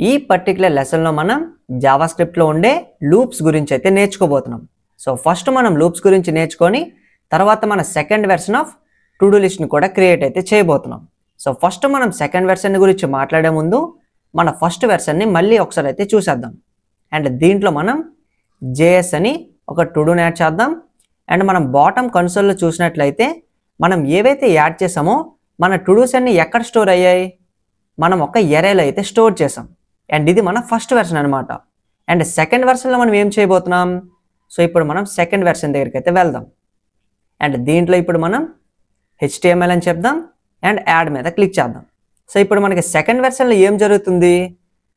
ఈ పర్టికులర్ లెసన్లో మనం జావాస్క్రిప్ట్లో ఉండే లూప్స్ గురించి అయితే నేర్చుకోబోతున్నాం. సో ఫస్ట్ మనం లూప్స్ గురించి నేర్చుకొని తర్వాత మన second version of to do లిస్ట్ని కూడా క్రియేట్ అయితే చేయబోతున్నాం. సో ఫస్ట్ మనం సెకండ్ వెర్షన్ గురించి మాట్లాడే ముందు మన ఫస్ట్ వెర్షన్ని మళ్ళీ ఒకసారి అయితే చూసేద్దాం. అండ్ దీంట్లో మనం జేఎస్ అని ఒక టు డూని యాడ్ చేద్దాం. అండ్ మనం బాటమ్ కన్సోల్లో చూసినట్లయితే మనం ఏవైతే యాడ్ చేసామో మన టు డూస్ అన్ని ఎక్కడ స్టోర్ అయ్యాయి, మనం ఒక ఎరేలో అయితే స్టోర్ చేసాం. అండ్ ఇది మన ఫస్ట్ వెర్షన్ అనమాట. అండ్ సెకండ్ వెర్షన్లో మనం ఏం చేయబోతున్నాం, సో ఇప్పుడు మనం సెకండ్ వెర్షన్ దగ్గరికి అయితే వెళ్దాం. అండ్ దీంట్లో ఇప్పుడు మనం HTML అని చెప్దాం అండ్ యాడ్ మీద క్లిక్ చేద్దాం. సో ఇప్పుడు మనకి సెకండ్ వెర్షన్లో ఏం జరుగుతుంది,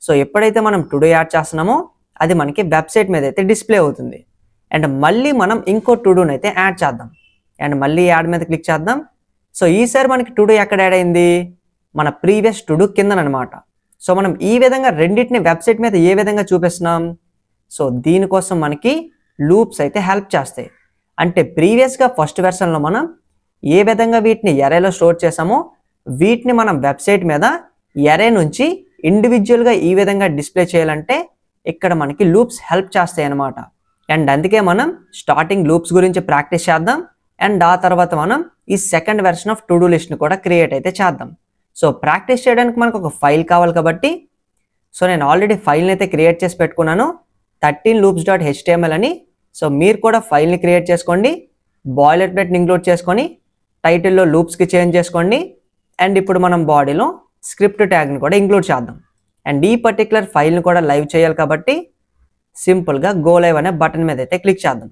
సో ఎప్పుడైతే మనం టు డూ యాడ్ చేస్తున్నామో అది మనకి వెబ్సైట్ మీద అయితే డిస్ప్లే అవుతుంది. అండ్ మళ్ళీ మనం ఇంకో టు డూని అయితే యాడ్ చేద్దాం. అండ్ మళ్ళీ యాడ్ మీద క్లిక్ చేద్దాం. సో ఈసారి మనకి టు డూ ఎక్కడ యాడ్ అయింది, మన ప్రీవియస్ టు డూ కిందనమాట. సో మనం ఈ విధంగా రెండింటిని వెబ్సైట్ మీద ఏ విధంగా చూపిస్తున్నాం, సో దీనికోసం మనకి లూప్స్ అయితే హెల్ప్ చేస్తాయి. అంటే ప్రీవియస్గా ఫస్ట్ వెర్షన్లో మనం ఏ విధంగా వీటిని ఎరేలో స్టోర్ చేసామో వీటిని మనం వెబ్సైట్ మీద ఎరే నుంచి ఇండివిజువల్గా ఈ విధంగా డిస్ప్లే చేయాలంటే ఇక్కడ మనకి లూప్స్ హెల్ప్ చేస్తాయి అన్నమాట. అండ్ అందుకే మనం స్టార్టింగ్ లూప్స్ గురించి ప్రాక్టీస్ చేద్దాం. అండ్ ఆ తర్వాత మనం ఈ second version of to do లిస్ట్ని కూడా క్రియేట్ అయితే చేద్దాం. సో ప్రాక్టీస్ చేయడానికి మనకు ఒక ఫైల్ కావాలి కాబట్టి సో నేను ఆల్రెడీ ఫైల్ని అయితే క్రియేట్ చేసి పెట్టుకున్నాను 13loops.html అని. సో మీరు కూడా ఫైల్ని క్రియేట్ చేసుకోండి, బాయిలర్ ప్లేట్ని ఇంక్లూడ్ చేసుకొని టైటిల్లో లూప్స్కి చేంజ్ చేసుకోండి. అండ్ ఇప్పుడు మనం బాడీలో స్క్రిప్ట్ ట్యాగ్ని కూడా ఇంక్లూడ్ చేద్దాం. అండ్ ఈ పర్టికులర్ ఫైల్ని కూడా లైవ్ చేయాలి కాబట్టి సింపుల్గా గో లైవ్ అనే బటన్ మీద అయితే క్లిక్ చేద్దాం.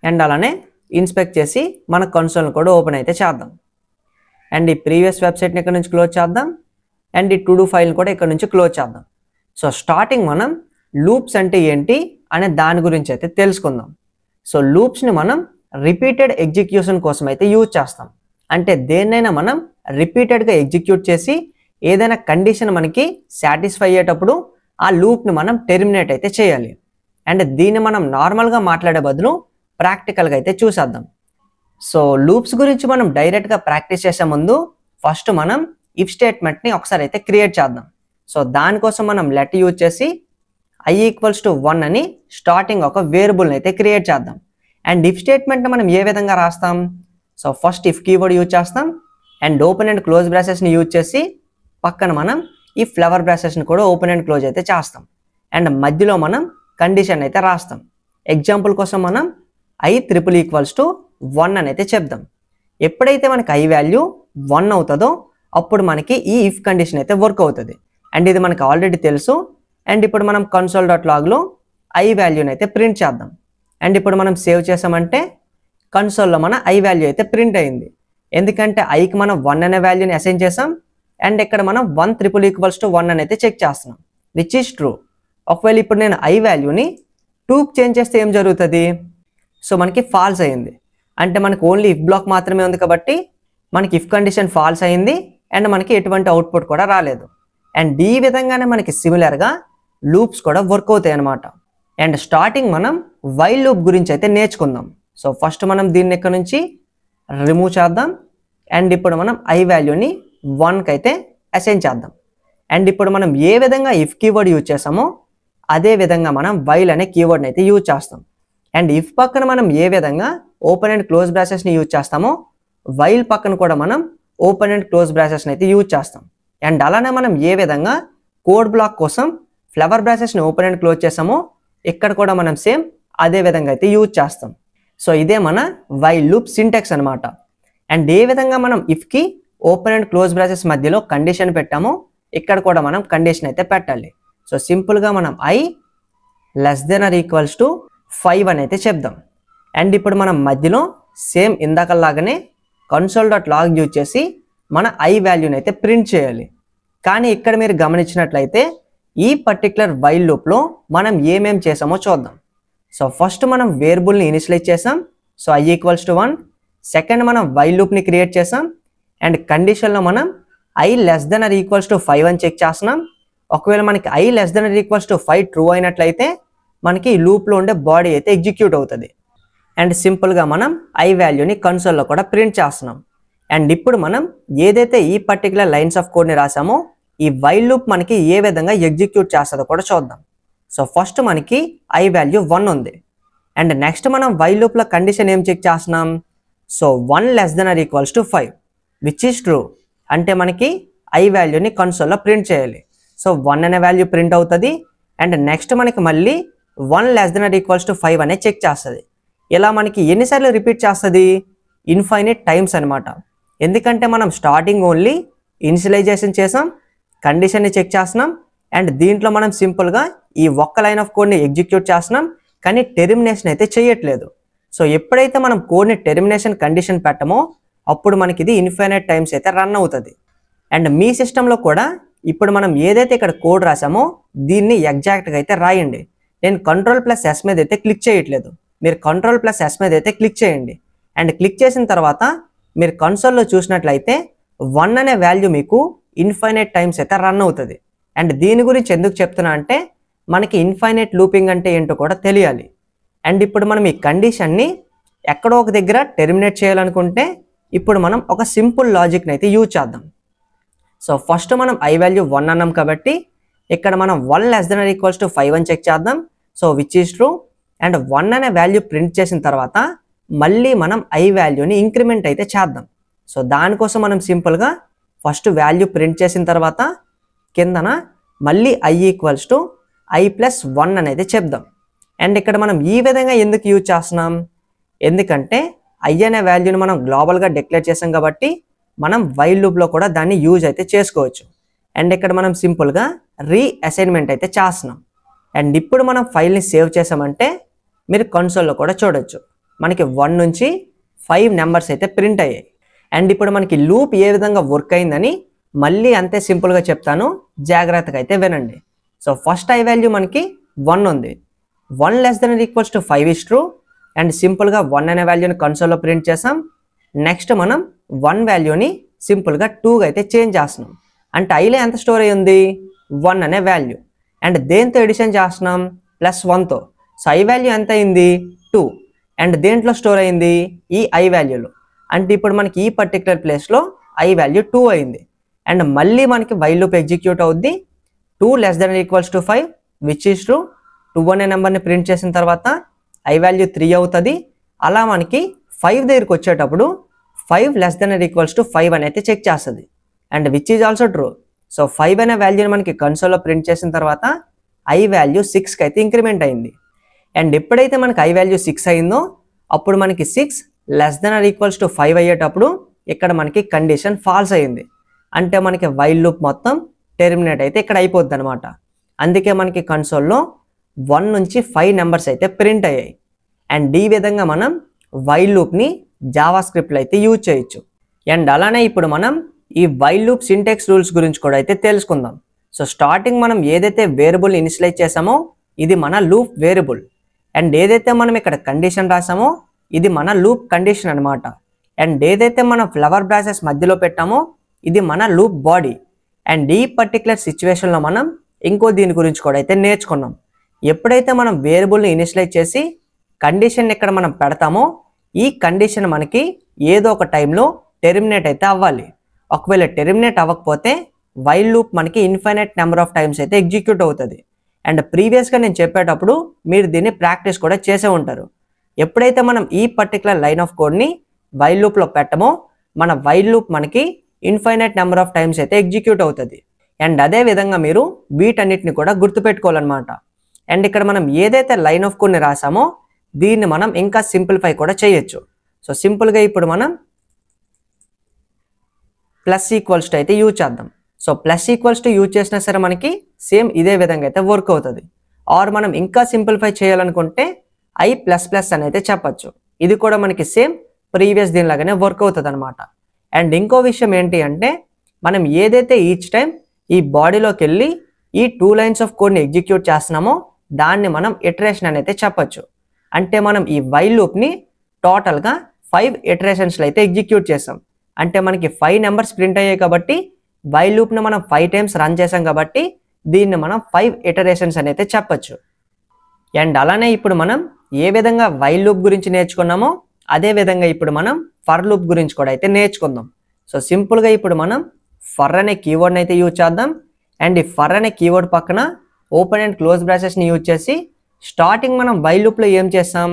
అండ్ అలానే ఇన్స్పెక్ట్ చేసి మన కన్సోల్ని కూడా ఓపెన్ అయితే చేద్దాం. అండ్ ఈ ప్రీవియస్ వెబ్సైట్ని ఇక్కడ నుంచి క్లోజ్ చేద్దాం. అండ్ ఈ టు డూ ఫైల్ని కూడా ఇక్కడ నుంచి క్లోజ్ చేద్దాం. సో స్టార్టింగ్ మనం లూప్స్ అంటే ఏంటి అనే దాని గురించి అయితే తెలుసుకుందాం. సో లూప్స్ని మనం రిపీటెడ్ ఎగ్జిక్యూషన్ కోసం అయితే యూజ్ చేస్తాం. అంటే దేన్నైనా మనం రిపీటెడ్గా ఎగ్జిక్యూట్ చేసి ఏదైనా కండిషన్ మనకి సాటిస్ఫై అయ్యేటప్పుడు ఆ లూప్ని మనం టెర్మినేట్ అయితే చేయాలి. అండ్ దీన్ని మనం నార్మల్గా మాట్లాడే బదులు ప్రాక్టికల్గా అయితే చూసేద్దాం. సో లూప్స్ గురించి మనం డైరెక్ట్గా ప్రాక్టీస్ చేసే ముందు ఫస్ట్ మనం ఇఫ్ స్టేట్మెంట్ని ఒకసారి అయితే క్రియేట్ చేద్దాం. సో దానికోసం మనం లెట్ యూజ్ చేసి i = 1 అని స్టార్టింగ్ ఒక వేరియబుల్ని అయితే క్రియేట్ చేద్దాం. అండ్ ఇఫ్ స్టేట్మెంట్ని మనం ఏ విధంగా రాస్తాం, so first if keyword use చేస్తాం. అండ్ ఓపెన్ అండ్ క్లోజ్ బ్రాసెస్ని యూజ్ చేసి పక్కన మనం ఈ ఫ్లవర్ బ్రాసెస్ని కూడా ఓపెన్ అండ్ క్లోజ్ అయితే చేస్తాం. అండ్ మధ్యలో మనం కండిషన్ అయితే రాస్తాం. ఎగ్జాంపుల్ కోసం మనం i = 1 అని అయితే చెప్దాం. ఎప్పుడైతే మనకి i వాల్యూ 1 అవుతుందో అప్పుడు మనకి ఈ ఇఫ్ కండిషన్ అయితే వర్క్ అవుతుంది. అండ్ ఇది మనకి ఆల్రెడీ తెలుసు. అండ్ ఇప్పుడు మనం console.logలో i వాల్యూని అయితే ప్రింట్ చేద్దాం. అండ్ ఇప్పుడు మనం సేవ్ చేసామంటే కన్సోల్లో మన i వాల్యూ అయితే ప్రింట్ అయింది. ఎందుకంటే iకి మనం 1 అనే వాల్యూని అసైన్ చేసాం. అండ్ ఇక్కడ మనం 1 = 1 అని అయితే చెక్ చేస్తున్నాం, విచ్ ఈస్ ట్రూ. ఒకవేళ ఇప్పుడు నేను i వాల్యూని 2కి చేంజ్ చేస్తే ఏం జరుగుతుంది, సో మనకి ఫాల్స్ అయింది. అంటే మనకి ఓన్లీ ఇఫ్ బ్లాక్ మాత్రమే ఉంది కాబట్టి మనకి ఇఫ్ కండిషన్ ఫాల్స్ అయింది అండ్ మనకి ఎటువంటి అవుట్పుట్ కూడా రాలేదు. అండ్ ఈ విధంగానే మనకి సిమిలర్గా లూప్స్ కూడా వర్క్ అవుతాయి అన్నమాట. అండ్ స్టార్టింగ్ మనం వైల్ లూప్ గురించి అయితే నేర్చుకుందాం. సో ఫస్ట్ మనం దీన్ని ఇక్కడ నుంచి రిమూవ్ చేద్దాం. అండ్ ఇప్పుడు మనం i వాల్యూని 1కి అయితే అసైన్ చేద్దాం. అండ్ ఇప్పుడు మనం ఏ విధంగా ఇఫ్ కీవర్డ్ యూజ్ చేసామో అదే విధంగా మనం వైల్ అనే కీవర్డ్ని అయితే యూజ్ చేస్తాం. అండ్ ఇఫ్ పక్కన మనం ఏ విధంగా ఓపెన్ అండ్ క్లోజ్ బ్రాసెస్ని యూజ్ చేస్తామో వైల్ పక్కన కూడా మనం ఓపెన్ అండ్ క్లోజ్ బ్రాసెస్ని అయితే యూజ్ చేస్తాం. అండ్ అలానే మనం ఏ విధంగా కోడ్ బ్లాక్ కోసం ఫ్లవర్ బ్రాసెస్ని ఓపెన్ అండ్ క్లోజ్ చేసామో ఇక్కడ కూడా మనం సేమ్ అదే విధంగా అయితే యూజ్ చేస్తాం. సో ఇదే మన వైల్ లూప్ సింటాక్స్ అనమాట. అండ్ ఏ విధంగా మనం ఇఫ్కి ఓపెన్ అండ్ క్లోజ్ బ్రాసెస్ మధ్యలో కండిషన్ పెట్టామో ఇక్కడ కూడా మనం కండిషన్ అయితే పెట్టాలి. సో సింపుల్గా మనం i <= 5 అని అయితే చెప్దాం. అండ్ ఇప్పుడు మనం మధ్యలో సేమ్ ఇందాకలాగానే console.log యూజ్ చేసి మన i వాల్యూని అయితే ప్రింట్ చేయాలి. కానీ ఇక్కడ మీరు గమనించినట్లయితే ఈ పర్టికులర్ వైల్ లూప్లో మనం ఏమేం చేసామో చూద్దాం. సో ఫస్ట్ మనం వేరియబుల్ని ఇనిషియలైజ్ చేసాం. So i = 1. సెకండ్ మనం వైల్ లూప్ని క్రియేట్ చేసాం. అండ్ కండిషన్లో మనం i <= 5 అని చెక్ చేస్తున్నాం. ఒకవేళ మనకి i <= 5 ట్రూ అయినట్లయితే మనకి ఈ లూప్లో ఉండే బాడీ అయితే ఎగ్జిక్యూట్ అవుతుంది. అండ్ సింపుల్గా మనం i వాల్యూని కన్సోల్లో కూడా ప్రింట్ చేస్తున్నాం. అండ్ ఇప్పుడు మనం ఏదైతే ఈ పర్టికులర్ లైన్స్ ఆఫ్ కోడ్ని రాసామో ఈ వైల్ లూప్ మనకి ఏ విధంగా ఎగ్జిక్యూట్ చేస్తుందో కూడా చూద్దాం. సో ఫస్ట్ మనకి I వాల్యూ 1 ఉంది. అండ్ నెక్స్ట్ మనం వైల్ లూప్లో కండిషన్ ఏం చెక్ చేస్తున్నాం? So 1 less than or equals to 5 which is true. అంటే మనకి I వాల్యూని కన్సోల్లో ప్రింట్ చేయాలి. సో 1 అనే వాల్యూ ప్రింట్ అవుతుంది. అండ్ నెక్స్ట్ మనకి మళ్ళీ 1 less than or equals to 5 అనే చెక్ చేస్తుంది. ఇలా మనకి ఎన్నిసార్లు రిపీట్ చేస్తుంది? ఇన్ఫైనైట్ టైమ్స్ అనమాట. ఎందుకంటే మనం స్టార్టింగ్ ఓన్లీ ఇనిషియలైజేషన్ చేసాం, కండిషన్ని చెక్ చేస్తున్నాం, అండ్ దీంట్లో మనం సింపుల్గా ఈ ఒక్క లైన్ ఆఫ్ కోడ్ని ఎగ్జిక్యూట్ చేస్తున్నాం, కానీ టెర్మినేషన్ అయితే చేయట్లేదు. సో ఎప్పుడైతే మనం కోడ్ని టెర్మినేషన్ కండిషన్ పెట్టమో అప్పుడు మనకి ఇది ఇన్ఫైనైట్ టైమ్స్ అయితే రన్ అవుతుంది. అండ్ మీ సిస్టంలో కూడా ఇప్పుడు మనం ఏదైతే ఇక్కడ కోడ్ రాసామో దీన్ని ఎగ్జాక్ట్గా అయితే రాయండి. నేను Ctrl+S మీద అయితే క్లిక్ చేయట్లేదు, మీరు Ctrl+S మీద అయితే క్లిక్ చేయండి. అండ్ క్లిక్ చేసిన తర్వాత మీరు కన్సోల్లో చూసినట్లయితే 1 అనే వాల్యూ మీకు ఇన్ఫైనైట్ టైమ్స్ అయితే రన్ అవుతుంది. అండ్ దీని గురించి ఎందుకు చెప్తున్నా అంటే మనకి ఇన్ఫైనైట్ లూపింగ్ అంటే ఏంటో కూడా తెలియాలి. అండ్ ఇప్పుడు మనం ఈ కండిషన్ని ఎక్కడో ఒక దగ్గర టెర్మినేట్ చేయాలనుకుంటే ఇప్పుడు మనం ఒక సింపుల్ లాజిక్ని అయితే యూజ్ చేద్దాం. సో ఫస్ట్ మనం I వాల్యూ 1 అన్నాం కాబట్టి ఇక్కడ మనం 1 less than or equals to 5 అని చెక్ చేద్దాం. So which is true. And 1 అనే వాల్యూ ప్రింట్ చేసిన తర్వాత మళ్ళీ మనం I వాల్యూని ఇంక్రిమెంట్ అయితే చేద్దాం. సో దానికోసం మనం సింపుల్గా ఫస్ట్ వాల్యూ ప్రింట్ చేసిన తర్వాత కిందన మళ్ళీ I ఈక్వల్స్ టు I+1 అనేది చెప్దాం. అండ్ ఇక్కడ మనం ఈ విధంగా ఎందుకు యూజ్ చేస్తున్నాం? ఎందుకంటే I అనే వాల్యూని మనం గ్లోబల్గా డిక్లేర్ చేసాం కాబట్టి మనం వైల్ లూప్లో కూడా దాన్ని యూజ్ అయితే చేసుకోవచ్చు. అండ్ ఇక్కడ మనం సింపుల్గా రీఅసైన్మెంట్ అయితే చేస్తున్నాం. అండ్ ఇప్పుడు మనం ఫైల్ని సేవ్ చేసామంటే మీరు కన్సోల్లో కూడా చూడొచ్చు మనకి 1 నుంచి 5 నెంబర్స్ అయితే ప్రింట్ అయ్యాయి. అండ్ ఇప్పుడు మనకి లూప్ ఏ విధంగా వర్క్ అయిందని మళ్ళీ అంతే సింపుల్గా చెప్తాను, జాగ్రత్తగా అయితే వినండి. సో ఫస్ట్ I వాల్యూ మనకి 1 ఉంది. 1 less then equals to 5 is true. And సింపుల్గా 1 అనే వాల్యూని కన్సోల్లో ప్రింట్ చేసాం. నెక్స్ట్ మనం 1 వాల్యూని సింపుల్గా 2గా అయితే చేంజ్ చేస్తున్నాం. అంటే Iలో ఎంత స్టోర్ అయ్యి ఉంది? 1 అనే వాల్యూ. అండ్ దేంతో ఎడిషన్ చేస్తున్నాం? +1తో. సో I వాల్యూ ఎంత అయింది? 2. అండ్ దేంట్లో స్టోర్ అయింది? ఈ I వాల్యూలో. అంటే ఇప్పుడు మనకి ఈ పర్టికులర్ ప్లేస్లో I వాల్యూ 2 అయింది. అండ్ మళ్ళీ మనకి వైల్ లూప్ ఎగ్జిక్యూట్ అవుద్ది. 2 less then equals to 5 which is true. 2 అనే నెంబర్ని ప్రింట్ చేసిన తర్వాత I వాల్యూ 3 అవుతుంది. అలా మనకి 5 దగ్గరికి వచ్చేటప్పుడు 5 లెస్ దెన్ ఈక్వల్స్ టు 5 అని అయితే చెక్ చేస్తుంది. And which is also true. So 5 అనే వాల్యూని మనకి కన్సోల్లో ప్రింట్ చేసిన తర్వాత I వాల్యూ 6కి అయితే ఇంక్రిమెంట్ అయింది. అండ్ ఎప్పుడైతే మనకి I వాల్యూ 6 అయిందో అప్పుడు మనకి 6 లెస్ దెన్ ఈక్వల్స్ టు 5 అయ్యేటప్పుడు ఇక్కడ మనకి కండిషన్ ఫాల్స్ అయింది. అంటే మనకి వైల్ లూప్ మొత్తం టెర్మినేట్ అయితే ఇక్కడ అయిపోద్ది అనమాట. అందుకే మనకి కన్సోల్లో 1 నుంచి 5 నెంబర్స్ అయితే ప్రింట్ అయ్యాయి. అండ్ ఈ విధంగా మనం వైల్ లూప్ని జావా స్క్రిప్ట్లో అయితే యూజ్ చేయొచ్చు. అండ్ అలానే ఇప్పుడు మనం ఈ వైల్ లూప్ సింటాక్స్ రూల్స్ గురించి కూడా అయితే తెలుసుకుందాం. సో స్టార్టింగ్ మనం ఏదైతే వేరియబుల్ ఇనిషియలైజ్ చేసామో ఇది మన లూప్ వేరియబుల్. అండ్ ఏదైతే మనం ఇక్కడ కండిషన్ రాసామో ఇది మన లూప్ కండిషన్ అనమాట. అండ్ ఏదైతే మనం ఫ్లవర్ బ్రాసెస్ మధ్యలో పెట్టామో ఇది మన లూప్ బాడీ. అండ్ ఈ పర్టికులర్ సిచ్యువేషన్లో మనం ఇంకో దీని గురించి కూడా అయితే నేర్చుకున్నాం. ఎప్పుడైతే మనం వేరియబుల్ని ఇనిషియలైజ్ చేసి కండిషన్ ఇక్కడ మనం పెడతామో ఈ కండిషన్ మనకి ఏదో ఒక టైంలో టెర్మినేట్ అయితే అవ్వాలి. ఒకవేళ టెర్మినేట్ అవ్వకపోతే వైల్ లూప్ మనకి ఇన్ఫైనైట్ నెంబర్ ఆఫ్ టైమ్స్ అయితే ఎగ్జిక్యూట్ అవుతుంది. అండ్ ప్రీవియస్గా నేను చెప్పేటప్పుడు మీరు దీన్ని ప్రాక్టీస్ కూడా చేసే ఉంటారు. ఎప్పుడైతే మనం ఈ పర్టికులర్ లైన్ ఆఫ్ కోడ్ని వైల్ లూప్లో పెట్టమో మన వైల్ లూప్ మనకి ఇన్ఫైనైట్ నెంబర్ ఆఫ్ టైమ్స్ అయితే ఎగ్జిక్యూట్ అవుతుంది. అండ్ అదే విధంగా మీరు వీటన్నిటిని కూడా గుర్తుపెట్టుకోవాలన్నమాట. అండ్ ఇక్కడ మనం ఏదైతే లైన్ ఆఫ్ కోడ్ని రాసామో దీన్ని మనం ఇంకా సింప్లిఫై కూడా చేయొచ్చు. సో సింపుల్గా ఇప్పుడు మనం ప్లస్ ఈక్వల్స్ టు అయితే యూజ్ చేద్దాం. So plus equals to use చేసినా సరే మనకి సేమ్ ఇదే విధంగా అయితే వర్క్ అవుతుంది. ఆర్ మనం ఇంకా సింప్లిఫై చేయాలనుకుంటే I++ అని అయితే చెప్పచ్చు. ఇది కూడా మనకి సేమ్ ప్రీవియస్ దీనిలాగానే వర్క్ అవుతుంది అనమాట. అండ్ ఇంకో విషయం ఏంటి అంటే మనం ఏదైతే ఈచ్ టైం ఈ బాడీలోకి వెళ్ళి ఈ 2 లైన్స్ ఆఫ్ కోడ్ని ఎగ్జిక్యూట్ చేస్తున్నామో దాన్ని మనం ఇటరేషన్ అని అయితే చెప్పచ్చు. అంటే మనం ఈ వైల్ లూప్ని టోటల్గా 5 ఇటరేషన్స్లో అయితే ఎగ్జిక్యూట్ చేసాం. అంటే మనకి 5 నెంబర్స్ ప్రింట్ అయ్యాయి కాబట్టి వైల్ లూప్ని మనం 5 టైమ్స్ రన్ చేసాం కాబట్టి దీన్ని మనం 5 ఇటరేషన్స్ అని అయితే చెప్పచ్చు. అండ్ అలానే ఇప్పుడు మనం ఏ విధంగా వైల్ లూప్ గురించి నేర్చుకున్నామో అదే విధంగా ఇప్పుడు మనం ఫర్ లూప్ గురించి కూడా అయితే నేర్చుకుందాం. సో సింపుల్గా ఇప్పుడు మనం ఫర్ అనే కీవర్డ్ని అయితే యూజ్ చేద్దాం. అండ్ ఈ ఫర్ అనే కీవర్డ్ పక్కన ఓపెన్ అండ్ క్లోజ్ బ్రాసెస్ని యూజ్ చేసి స్టార్టింగ్ మనం వైల్ లూప్లో ఏం చేస్తాం,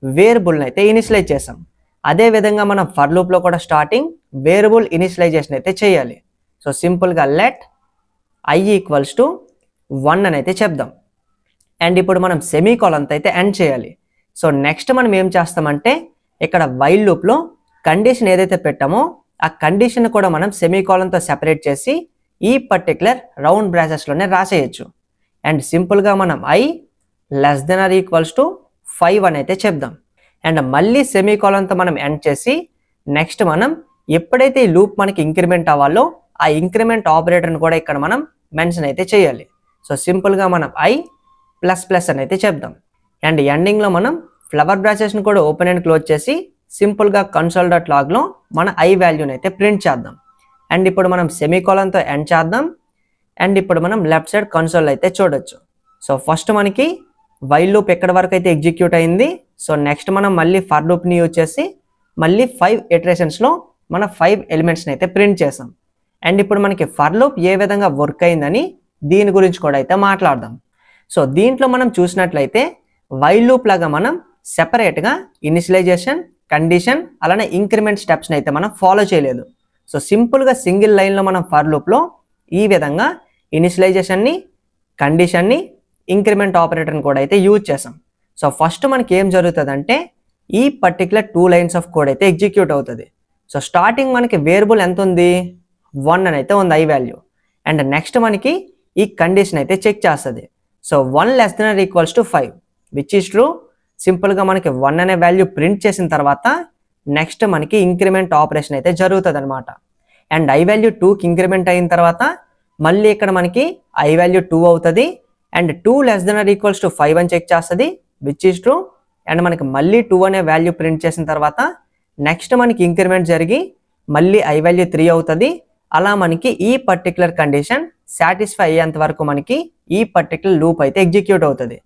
వేరియబుల్ని అయితే ఇనిషియలైజ్ చేసాం. అదేవిధంగా మనం ఫర్ లూప్లో కూడా స్టార్టింగ్ వేరియబుల్ ఇనిషియలైజేషన్ అయితే చేయాలి. సో సింపుల్గా లెట్ I ఈక్వల్స్ టు 1 అని అయితే చెప్దాం. అండ్ ఇప్పుడు మనం సెమీకోలన్తో అయితే ఎండ్ చేయాలి. సో నెక్స్ట్ మనం ఏం చేస్తామంటే ఇక్కడ వైల్ లూప్లో కండిషన్ ఏదైతే పెట్టామో ఆ కండిషన్ కూడా మనం సెమీకోలన్తో సెపరేట్ చేసి ఈ పర్టికులర్ రౌండ్ బ్రాసెస్లోనే రాసేయచ్చు. అండ్ సింపుల్గా మనం I less than or equals to 5 అని అయితే చెప్దాం. అండ్ మళ్ళీ సెమీకోలన్తో మనం ఎండ్ చేసి నెక్స్ట్ మనం ఎప్పుడైతే ఈ లూప్ మనకి ఇంక్రిమెంట్ అవ్వాలో ఆ ఇంక్రిమెంట్ ఆపరేటర్ని కూడా ఇక్కడ మనం మెన్షన్ అయితే చేయాలి. సో సింపుల్గా మనం I ప్లస్ ప్లస్ అని అయితే చెప్దాం. అండ్ ఎండింగ్లో మనం ఫ్లవర్ బ్రాసెస్ని కూడా ఓపెన్ అండ్ క్లోజ్ చేసి సింపుల్గా కన్సోల్ డాట్ లాగ్లో మన I వాల్యూని అయితే ప్రింట్ చేద్దాం. అండ్ ఇప్పుడు మనం సెమీకోలన్తో ఎండ్ చేద్దాం. అండ్ ఇప్పుడు మనం లెఫ్ట్ సైడ్ కన్సోల్ అయితే చూడొచ్చు. సో ఫస్ట్ మనకి వైల్ లూప్ ఎక్కడి వరకు అయితే ఎగ్జిక్యూట్ అయింది. సో నెక్స్ట్ మనం మళ్ళీ ఫర్ లూప్ని యూజ్ చేసి మళ్ళీ 5 ఇటరేషన్స్లో మన 5 ఎలిమెంట్స్ని అయితే ప్రింట్ చేసాం. అండ్ ఇప్పుడు మనకి ఫర్ లూప్ ఏ విధంగా వర్క్ అయిందని దీని గురించి కూడా అయితే మాట్లాడదాం. సో దీంట్లో మనం చూసినట్లయితే వైల్ లూప్ లాగా మనం సెపరేట్గా ఇనిషియలైజేషన్, కండిషన్ అలానే ఇంక్రిమెంట్ స్టెప్స్ని అయితే మనం ఫాలో చేయలేదు. సో సింపుల్గా సింగిల్ లైన్లో మనం ఫర్ లూప్లో ఈ విధంగా ఇనిషియలైజేషన్ని, కండిషన్ని, ఇంక్రిమెంట్ ఆపరేటర్ని కూడా అయితే యూజ్ చేసాం. సో ఫస్ట్ మనకి ఏం జరుగుతుందంటే ఈ పర్టికులర్ 2 లైన్స్ ఆఫ్ కోడ్ అయితే ఎగ్జిక్యూట్ అవుతుంది. సో స్టార్టింగ్ మనకి వేరియబుల్ ఎంత ఉంది, 1 అని అయితే ఉంది I వాల్యూ. అండ్ నెక్స్ట్ మనకి ఈ కండిషన్ అయితే చెక్ చేస్తుంది. So 1 less than or equals to 5 which is true. సింపుల్గా మనకి 1 అనే వాల్యూ ప్రింట్ చేసిన తర్వాత నెక్స్ట్ మనకి ఇంక్రిమెంట్ ఆపరేషన్ అయితే జరుగుతుంది అనమాట. అండ్ I వాల్యూ 2కి ఇంక్రిమెంట్ అయిన తర్వాత మళ్ళీ ఇక్కడ మనకి I వాల్యూ 2 అవుతుంది. And 2 less than or equals to 5 అని చెక్ చేస్తుంది విచ్ ఈస్ ట్రూ. అండ్ మనకి మళ్ళీ 2 అనే వాల్యూ ప్రింట్ చేసిన తర్వాత నెక్స్ట్ మనకి ఇంక్రిమెంట్ జరిగి మళ్ళీ I వాల్యూ 3 అవుతుంది. అలా మనకి ఈ పర్టికులర్ కండిషన్ సాటిస్ఫై అయ్యేంత వరకు మనకి ఈ పర్టికులర్ లూప్ అయితే ఎగ్జిక్యూట్ అవుతుంది.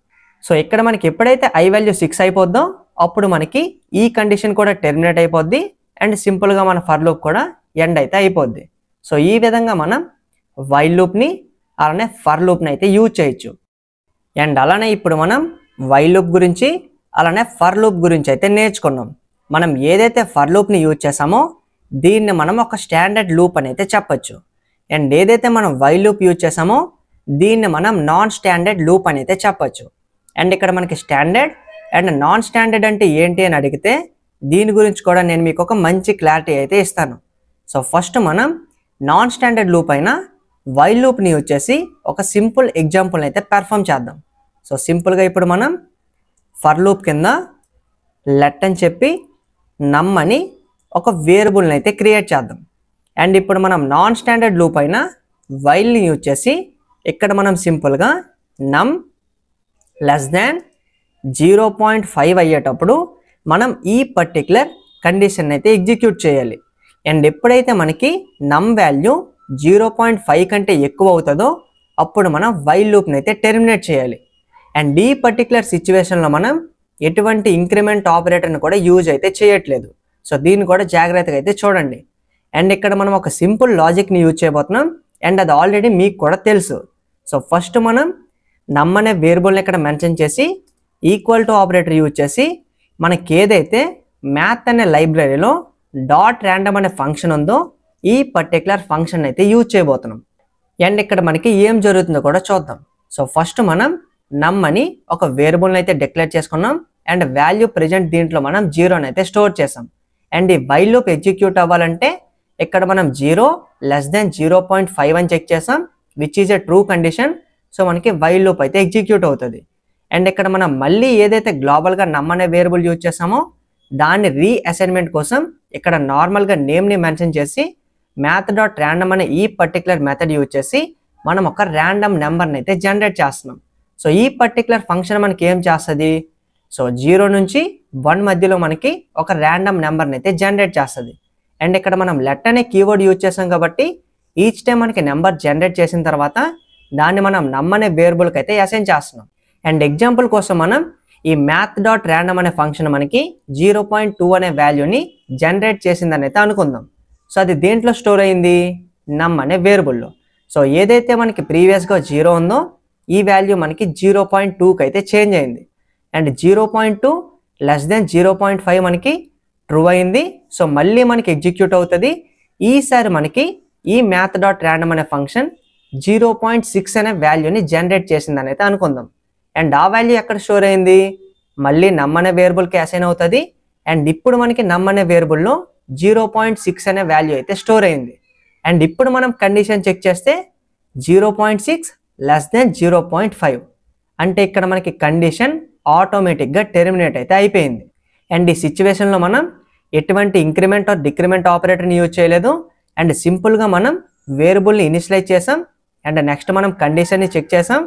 సో ఇక్కడ మనకి ఎప్పుడైతే I వాల్యూ 6 అయిపోద్దో అప్పుడు మనకి ఈ కండిషన్ కూడా టెర్మినేట్ అయిపోద్ది. అండ్ సింపుల్గా మన ఫర్ లూప్ కూడా ఎండ్ అయితే అయిపోద్ది. సో ఈ విధంగా మనం వైల్ లూప్ని అలానే ఫర్ లూప్ని అయితే యూజ్ చేయొచ్చు. అండ్ అలానే ఇప్పుడు మనం వైల్ లూప్ గురించి అలానే ఫర్ లూప్ గురించి అయితే నేర్చుకున్నాం. మనం ఏదైతే ఫర్ లూప్ని యూజ్ చేసామో దీన్ని మనం ఒక స్టాండర్డ్ లూప్ అని అయితే చెప్పొచ్చు. అండ్ ఏదైతే మనం వైల్ లూప్ యూజ్ చేసామో దీన్ని మనం నాన్ స్టాండర్డ్ లూప్ అని అయితే చెప్పొచ్చు. అండ్ ఇక్కడ మనకి స్టాండర్డ్ అండ్ నాన్ స్టాండర్డ్ అంటే ఏంటి అని అడిగితే దీని గురించి కూడా నేను మీకు ఒక మంచి క్లారిటీ అయితే ఇస్తాను. సో ఫస్ట్ మనం నాన్ స్టాండర్డ్ లూప్ అయిన వైల్ లూప్ని యూజ్ చేసి ఒక సింపుల్ ఎగ్జాంపుల్ని అయితే పెర్ఫామ్ చేద్దాం. సో సింపుల్గా ఇప్పుడు మనం ఫర్ లూప్ కింద లెట్ అని చెప్పి నమ్ అని ఒక వేరియబుల్ని అయితే క్రియేట్ చేద్దాం. అండ్ ఇప్పుడు మనం నాన్ స్టాండర్డ్ లూప్ అయిన వైల్ని యూజ్ చేసి ఇక్కడ మనం సింపుల్గా నమ్ లెస్ దాన్ 0.5 అయ్యేటప్పుడు మనం ఈ పర్టికులర్ కండిషన్ అయితే ఎగ్జిక్యూట్ చేయాలి. అండ్ ఎప్పుడైతే మనకి నమ్ వాల్యూ 0.5 కంటే ఎక్కువ అవుతుందో అప్పుడు మనం వైల్ లూప్ని అయితే టెర్మినేట్ చేయాలి. అండ్ ఈ పర్టికులర్ సిచ్యువేషన్లో మనం ఎటువంటి ఇంక్రిమెంట్ ఆపరేటర్ని కూడా యూజ్ అయితే చేయట్లేదు. సో దీన్ని కూడా జాగ్రత్తగా అయితే చూడండి. అండ్ ఇక్కడ మనం ఒక సింపుల్ లాజిక్ని యూజ్ చేయబోతున్నాం. అండ్ అది ఆల్రెడీ మీకు కూడా తెలుసు. సో ఫస్ట్ మనం నమ్ అనే వేరియబుల్ని ఇక్కడ మెన్షన్ చేసి ఈక్వల్ టు ఆపరేటర్ యూజ్ చేసి మనకి ఏదైతే మ్యాథ్ అనే లైబ్రరీలో డాట్ ర్యాండమ్ అనే ఫంక్షన్ ఉందో ఈ పర్టికులర్ ఫంక్షన్ అయితే యూజ్ చేయబోతున్నాం. అండ్ ఇక్కడ మనకి ఏం జరుగుతుందో కూడా చూద్దాం. సో ఫస్ట్ మనం నమ్ అని ఒక వేరియబుల్ని అయితే డిక్లేర్ చేసుకున్నాం. అండ్ వాల్యూ ప్రెజెంట్ దీంట్లో మనం 0 అయితే స్టోర్ చేసాం. అండ్ ఈ వైల్ లూప్ ఎగ్జిక్యూట్ అవ్వాలంటే ఇక్కడ మనం 0 లెస్ దెన్ 0.5 అని చెక్ చేసాం which is a true condition. So మనకి వైల్ లూప్ అయితే ఎగ్జిక్యూట్ అవుతుంది. అండ్ ఇక్కడ మనం మళ్ళీ ఏదైతే గ్లోబల్గా నమ్ అనే వేరియబుల్ యూజ్ చేసామో దాన్ని రీఅసైన్మెంట్ కోసం ఇక్కడ నార్మల్గా నేమ్ని మెన్షన్ చేసి మ్యాథ్ డాట్ ర్యాండమ్ అనే ఈ పర్టికులర్ మెథడ్ యూజ్ చేసి మనం ఒక ర్యాండమ్ నెంబర్ని అయితే జనరేట్ చేస్తున్నాం. సో ఈ పర్టికులర్ ఫంక్షన్ మనకి ఏం చేస్తుంది, సో 0 నుంచి 1 మధ్యలో మనకి ఒక ర్యాండమ్ నెంబర్ని అయితే జనరేట్ చేస్తుంది. అండ్ ఇక్కడ మనం లెట్ అనే కీవర్డ్ యూజ్ చేసాం కాబట్టి ఈచ్ టైం మనకి నెంబర్ జనరేట్ చేసిన తర్వాత దాన్ని మనం నమ్ అనే వేరియబుల్కి అయితే అసైన్ చేస్తున్నాం. అండ్ ఎగ్జాంపుల్ కోసం మనం ఈ మ్యాథ్ డాట్ ర్యాండమ్ అనే ఫంక్షన్ మనకి 0.2 అనే వాల్యూని జనరేట్ చేసిందని అయితే అనుకుందాం. సో అది దేంట్లో స్టోర్ అయింది, నమ్ అనే వేరియబుల్లో. సో ఏదైతే మనకి ప్రీవియస్గా 0 ఉందో ఈ వాల్యూ మనకి 0.2కి అయితే చేంజ్ అయింది. అండ్ 0.2 లెస్ దెన్ 0.5 మనకి ట్రూ అయింది. సో మళ్ళీ మనకి ఎగ్జిక్యూట్ అవుతుంది. ఈసారి మనకి ఈ మ్యాథ్ డాట్ ర్యాండమ్ అనే ఫంక్షన్ 0.6 అనే వాల్యూని జనరేట్ చేసిందని అయితే అనుకుందాం. అండ్ ఆ వాల్యూ ఎక్కడ స్టోర్ అయింది, మళ్ళీ నమ్ అనే వేరియబుల్కి అసైన్ అవుతుంది. అండ్ ఇప్పుడు మనకి నమ్ అనే వేరియబుల్లో 0.6 అనే వాల్యూ అయితే స్టోర్ అయింది. అండ్ ఇప్పుడు మనం కండిషన్ చెక్ చేస్తే 0.6 లెస్ దెన్ 0.5 అంటే ఇక్కడ మనకి కండిషన్ ఆటోమేటిక్గా టెర్మినేట్ అయితే అయిపోయింది. అండ్ ఈ సిచ్యువేషన్లో మనం ఎటువంటి ఇంక్రిమెంట్ ఆర్ డిక్రిమెంట్ ఆపరేటర్ని యూజ్ చేయలేదు. అండ్ సింపుల్గా మనం వేరియబుల్ని ఇనిషియలైజ్ చేసాం. అండ్ నెక్స్ట్ మనం కండిషన్ని చెక్ చేసాం.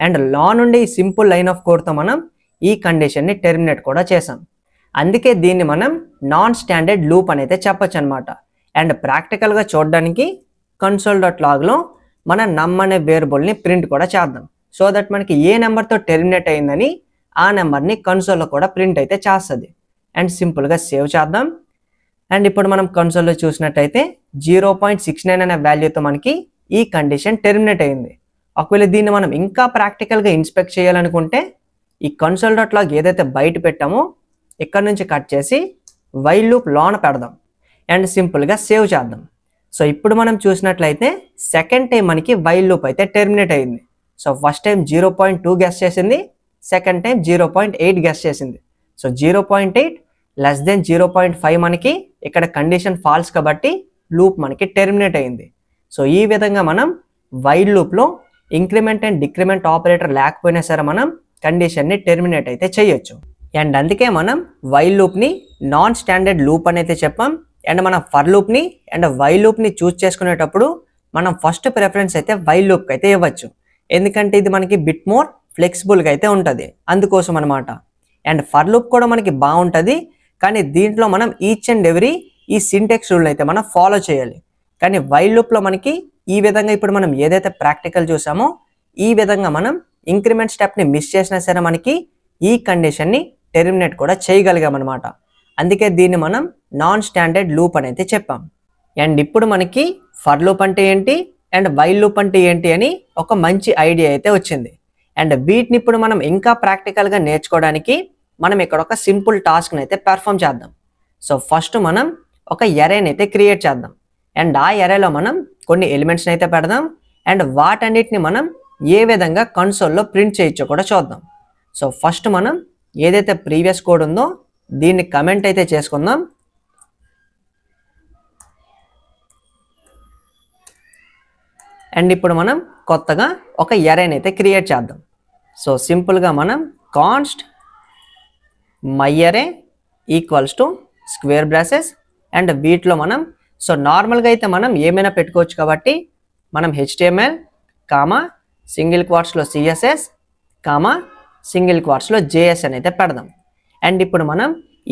అండ్ లా నుండి ఈ సింపుల్ లైన్ ఆఫ్ కోడ్తో మనం ఈ కండిషన్ని టెర్మినేట్ కూడా చేసాం. అందుకే దీన్ని మనం నాన్ స్టాండర్డ్ లూప్ అని అయితే చెప్పొచ్చు అనమాట. అండ్ ప్రాక్టికల్గా చూడడానికి console.logలో మన నమ్ అనే వేరియబుల్ని ప్రింట్ కూడా చేద్దాం. సో దట్ మనకి ఏ నెంబర్తో టెర్మినేట్ అయిందని ఆ నెంబర్ని కన్సోల్లో కూడా ప్రింట్ అయితే చేస్తుంది. అండ్ సింపుల్గా సేవ్ చేద్దాం. అండ్ ఇప్పుడు మనం కన్సోల్లో చూసినట్టయితే 0.69 అనే వాల్యూతో మనకి ఈ కండిషన్ టెర్మినేట్ అయింది. ఒకవేళ దీన్ని మనం ఇంకా ప్రాక్టికల్గా ఇన్స్పెక్ట్ చేయాలనుకుంటే ఈ console.log ఏదైతే బయట పెట్టామో ఇక్కడ నుంచి కట్ చేసి వైల్ లూప్ లోన పెడదాం. అండ్ సింపుల్గా సేవ్ చేద్దాం. సో ఇప్పుడు మనం చూసినట్లయితే సెకండ్ టైం మనకి వైల్ లూప్ అయితే టెర్మినేట్ అయింది. సో ఫస్ట్ టైం 0.2 గెస్ చేసింది, సెకండ్ టైం 0.8 గెస్ చేసింది. సో 0.8 లెస్ దెన్ 0.5 మనకి ఇక్కడ కండిషన్ ఫాల్స్ కాబట్టి లూప్ మనకి టెర్మినేట్ అయింది. సో ఈ విధంగా మనం వైల్ లూప్లో ఇంక్రిమెంట్ అండ్ డిక్రిమెంట్ ఆపరేటర్ లేకపోయినా సరే మనం కండిషన్ని టెర్మినేట్ అయితే చేయొచ్చు. అండ్ అందుకే మనం వైల్ లూప్ని నాన్ స్టాండర్డ్ లూప్ అని అయితే చెప్పాం. అండ్ మనం ఫర్ లూప్ని అండ్ వైల్ లూప్ని చూస్ చేసుకునేటప్పుడు మనం ఫస్ట్ ప్రిఫరెన్స్ అయితే వైల్ లూప్కి అయితే ఇవ్వచ్చు. ఎందుకంటే ఇది మనకి బిట్ మోర్ ఫ్లెక్సిబుల్గా అయితే ఉంటుంది, అందుకోసం అనమాట. అండ్ ఫర్ లూప్ కూడా మనకి బాగుంటుంది, కానీ దీంట్లో మనం ఈచ్ అండ్ ఎవ్రీ ఈ సింటెక్స్ రూల్ని అయితే మనం ఫాలో చేయాలి. కానీ వైల్ లూప్లో మనకి ఈ విధంగా ఇప్పుడు మనం ఏదైతే ప్రాక్టికల్ చూసామో ఈ విధంగా మనం ఇంక్రిమెంట్ స్టెప్ని మిస్ చేసినా సరే మనకి ఈ కండిషన్ని టెర్మినేట్ కూడా చేయగలిగామన్నమాట. అందుకే దీన్ని మనం నాన్ స్టాండర్డ్ లూప్ అని అయితే చెప్పాం. అండ్ ఇప్పుడు మనకి ఫర్ లూప్ అంటే ఏంటి అండ్ వైల్ లూప్ అంటే ఏంటి అని ఒక మంచి ఐడియా అయితే వచ్చింది. అండ్ వీటిని ఇప్పుడు మనం ఇంకా ప్రాక్టికల్గా నేర్చుకోవడానికి మనం ఇక్కడ ఒక సింపుల్ టాస్క్ని అయితే పెర్ఫామ్ చేద్దాం. సో ఫస్ట్ మనం ఒక ఎరేని అయితే క్రియేట్ చేద్దాం. అండ్ ఆ ఎరేలో మనం కొన్ని ఎలిమెంట్స్ని అయితే పెడదాం. అండ్ వాటన్నిటిని మనం ఏ విధంగా కన్సోల్లో ప్రింట్ చేయొచ్చో కూడా చూద్దాం. సో ఫస్ట్ మనం ఏదైతే ప్రీవియస్ కోడ్ ఉందో దీన్ని కమెంట్ అయితే చేసుకుందాం. అండ్ ఇప్పుడు మనం కొత్తగా ఒక ఎరేని అయితే క్రియేట్ చేద్దాం. సో సింపుల్గా మనం const myArray equals to square braces and వీటిలో మనం సో నార్మల్గా అయితే మనం ఏమైనా పెట్టుకోవచ్చు కాబట్టి మనం HTML కామా సింగిల్ క్వాట్స్లో CSS కామా సింగిల్ క్వాట్స్లో JS అని అయితే పెడదాం. అండ్ ఇప్పుడు మనం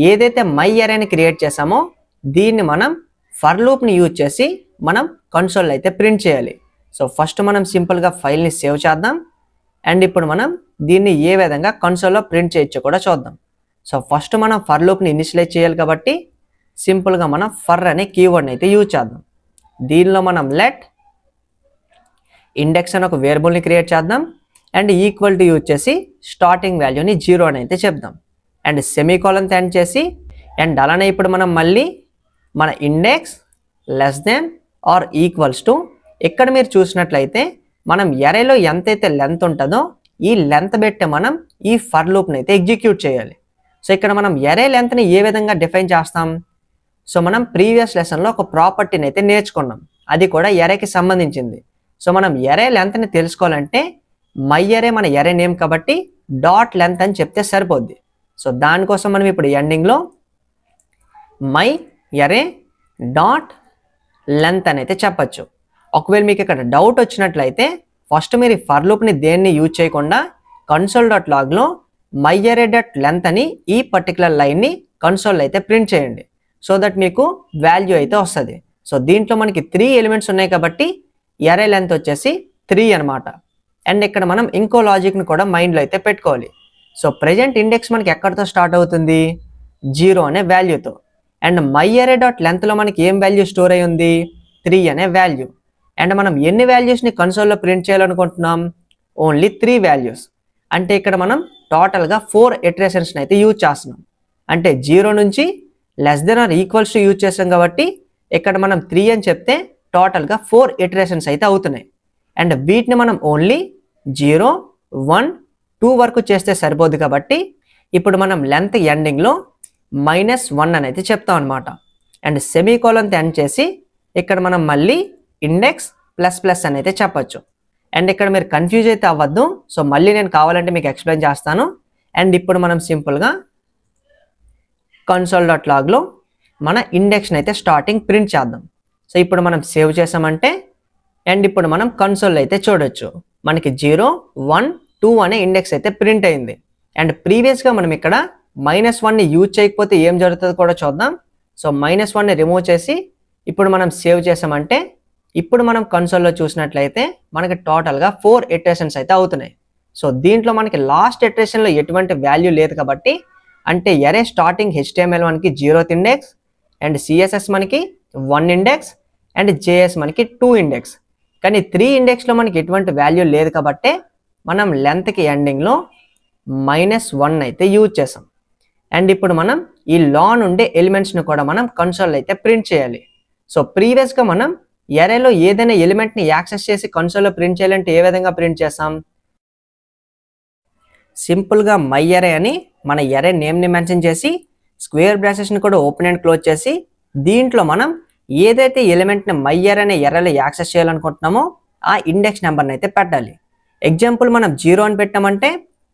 ఏదైతే myArrayని క్రియేట్ చేసామో దీన్ని మనం ఫర్ లూప్ని యూజ్ చేసి మనం కన్సోల్ అయితే ప్రింట్ చేయాలి. సో ఫస్ట్ మనం సింపుల్గా ఫైల్ని సేవ్ చేద్దాం. అండ్ ఇప్పుడు మనం దీన్ని ఏ విధంగా కన్సోల్లో ప్రింట్ చేయొచ్చో కూడా చూద్దాం. సో ఫస్ట్ మనం ఫర్ లూప్ని ఇనిషియలైజ్ చేయాలి కాబట్టి సింపుల్గా మనం ఫర్ అనే కీవర్డ్ని అయితే యూజ్ చేద్దాం. దీనిలో మనం లెట్ ఇండెక్స్ అని ఒక వేరియబుల్ని క్రియేట్ చేద్దాం. అండ్ ఈక్వల్ టు యూజ్ చేసి స్టార్టింగ్ వాల్యూని 0 అని అయితే చెప్దాం. అండ్ సెమీకోలన్ ఎండ్ చేసి అండ్ అలానే ఇప్పుడు మనం మళ్ళీ మన index less than or equals to ఇక్కడ మీరు చూసినట్లయితే మనం ఎరేలో ఎంతైతే లెంత్ ఉంటుందో ఈ లెంత్ పెట్టి మనం ఈ ఫర్ లూప్ని అయితే ఎగ్జిక్యూట్ చేయాలి. సో ఇక్కడ మనం ఎరే లెంత్ని ఏ విధంగా డిఫైన్ చేస్తాం? సో మనం ప్రీవియస్ లెసన్లో ఒక ప్రాపర్టీని అయితే నేర్చుకున్నాం, అది కూడా ఎరేకి సంబంధించింది. సో మనం ఎరే లెంత్ని తెలుసుకోవాలంటే myArray మన ఎరే నేమ్ కాబట్టి డాట్ లెంత్ అని చెప్తే సరిపోద్ది. సో దానికోసం మనం ఇప్పుడు ఎండింగ్లో myArray డాట్ లెంత్ అని అయితే చెప్పచ్చు. ఒకవేళ మీకు ఇక్కడ డౌట్ వచ్చినట్లయితే ఫస్ట్ మీరు ఫర్ లూప్ని దేన్ని యూజ్ చేయకుండా console.logలో myArray డాట్ లెంత్ అని ఈ పర్టికులర్ లైన్ని కన్సోల్ అయితే ప్రింట్ చేయండి. సో దట్ మీకు వాల్యూ అయితే వస్తుంది. సో దీంట్లో మనకి 3 ఎలిమెంట్స్ ఉన్నాయి కాబట్టి ఎరే లెంత్ వచ్చేసి 3 అనమాట. అండ్ ఇక్కడ మనం ఇంకో లాజిక్ని కూడా మైండ్లో అయితే పెట్టుకోవాలి. సో ప్రజెంట్ ఇండెక్స్ మనకి ఎక్కడితో స్టార్ట్ అవుతుంది? 0 అనే వాల్యూతో. అండ్ myArray డాట్ లెంత్లో మనకి ఏం వాల్యూ స్టోర్ అయి ఉంది? 3 అనే వాల్యూ. అండ్ మనం ఎన్ని వాల్యూస్ని కన్సోల్లో ప్రింట్ చేయాలనుకుంటున్నాం? Only 3 values. అంటే ఇక్కడ మనం టోటల్గా 4 ఇటరేషన్స్ని అయితే యూజ్ చేస్తున్నాం. అంటే 0 నుంచి <= యూజ్ చేస్తాం కాబట్టి ఇక్కడ మనం 3 అని చెప్తే టోటల్గా 4 ఇటరేషన్స్ అయితే అవుతున్నాయి. అండ్ వీటిని మనం ఓన్లీ 0, 1, 2 వరకు చేస్తే సరిపోద్ది కాబట్టి ఇప్పుడు మనం లెంత్ ఎండింగ్లో -1 అని అయితే చెప్తాం అనమాట. అండ్ సెమీకోలన్తో ఎండ్ చేసి ఇక్కడ మనం మళ్ళీ ఇండెక్స్ ++ అని అయితే చెప్పచ్చు. అండ్ ఇక్కడ మీరు కన్ఫ్యూజ్ అయితే అవ్వద్దు. సో మళ్ళీ నేను కావాలంటే మీకు ఎక్స్ప్లెయిన్ చేస్తాను. అండ్ ఇప్పుడు మనం సింపుల్గా console.logలో మన ఇండెక్స్ని అయితే స్టార్టింగ్ ప్రింట్ చేద్దాం. సో ఇప్పుడు మనం సేవ్ చేసామంటే అండ్ ఇప్పుడు మనం కన్సోల్ అయితే చూడొచ్చు మనకి 0, 1, 2 అనే ఇండెక్స్ అయితే ప్రింట్ అయింది. అండ్ ప్రీవియస్గా మనం ఇక్కడ -1ని యూజ్ చేయకపోతే ఏం జరుగుతుందో కూడా చూద్దాం. సో -1ని రిమూవ్ చేసి ఇప్పుడు మనం సేవ్ చేసామంటే ఇప్పుడు మనం కన్సోల్లో చూసినట్లయితే మనకి టోటల్గా 4 ఇటరేషన్స్ అయితే అవుతున్నాయి. సో దీంట్లో మనకి లాస్ట్ ఇటరేషన్లో ఎటువంటి వాల్యూ లేదు కాబట్టి అంటే ఎరే స్టార్టింగ్ HTML1కి 0th ఇండెక్స్ అండ్ CSS మనకి 1 ఇండెక్స్ అండ్ JS మనకి 2 ఇండెక్స్. కానీ 3 ఇండెక్స్లో మనకి ఎటువంటి వాల్యూ లేదు కాబట్టి మనం లెంత్కి ఎండింగ్లో -1 అయితే యూజ్ చేసాం. అండ్ ఇప్పుడు మనం ఈ లా నుండి ఎలిమెంట్స్ని కూడా మనం కన్సోల్ అయితే ప్రింట్ చేయాలి. సో ప్రీవియస్గా మనం ఎరేలో ఏదైనా ఎలిమెంట్ని యాక్సెస్ చేసి కన్సోల్లో ప్రింట్ చేయాలంటే ఏ విధంగా ప్రింట్ చేస్తాం? సింపుల్గా మై ఎరే అని మన ఎరే నేమ్ని మెన్షన్ చేసి స్క్వేర్ బ్రాకెట్స్ని కూడా ఓపెన్ అండ్ క్లోజ్ చేసి దీంట్లో మనం ఏదైతే ఎలిమెంట్ని మై ఎరే అనే ఎరేలో యాక్సెస్ చేయాలనుకుంటున్నామో ఆ ఇండెక్స్ నెంబర్ని అయితే పెట్టాలి. ఎగ్జాంపుల్ మనం 0 అని పెట్టామంటే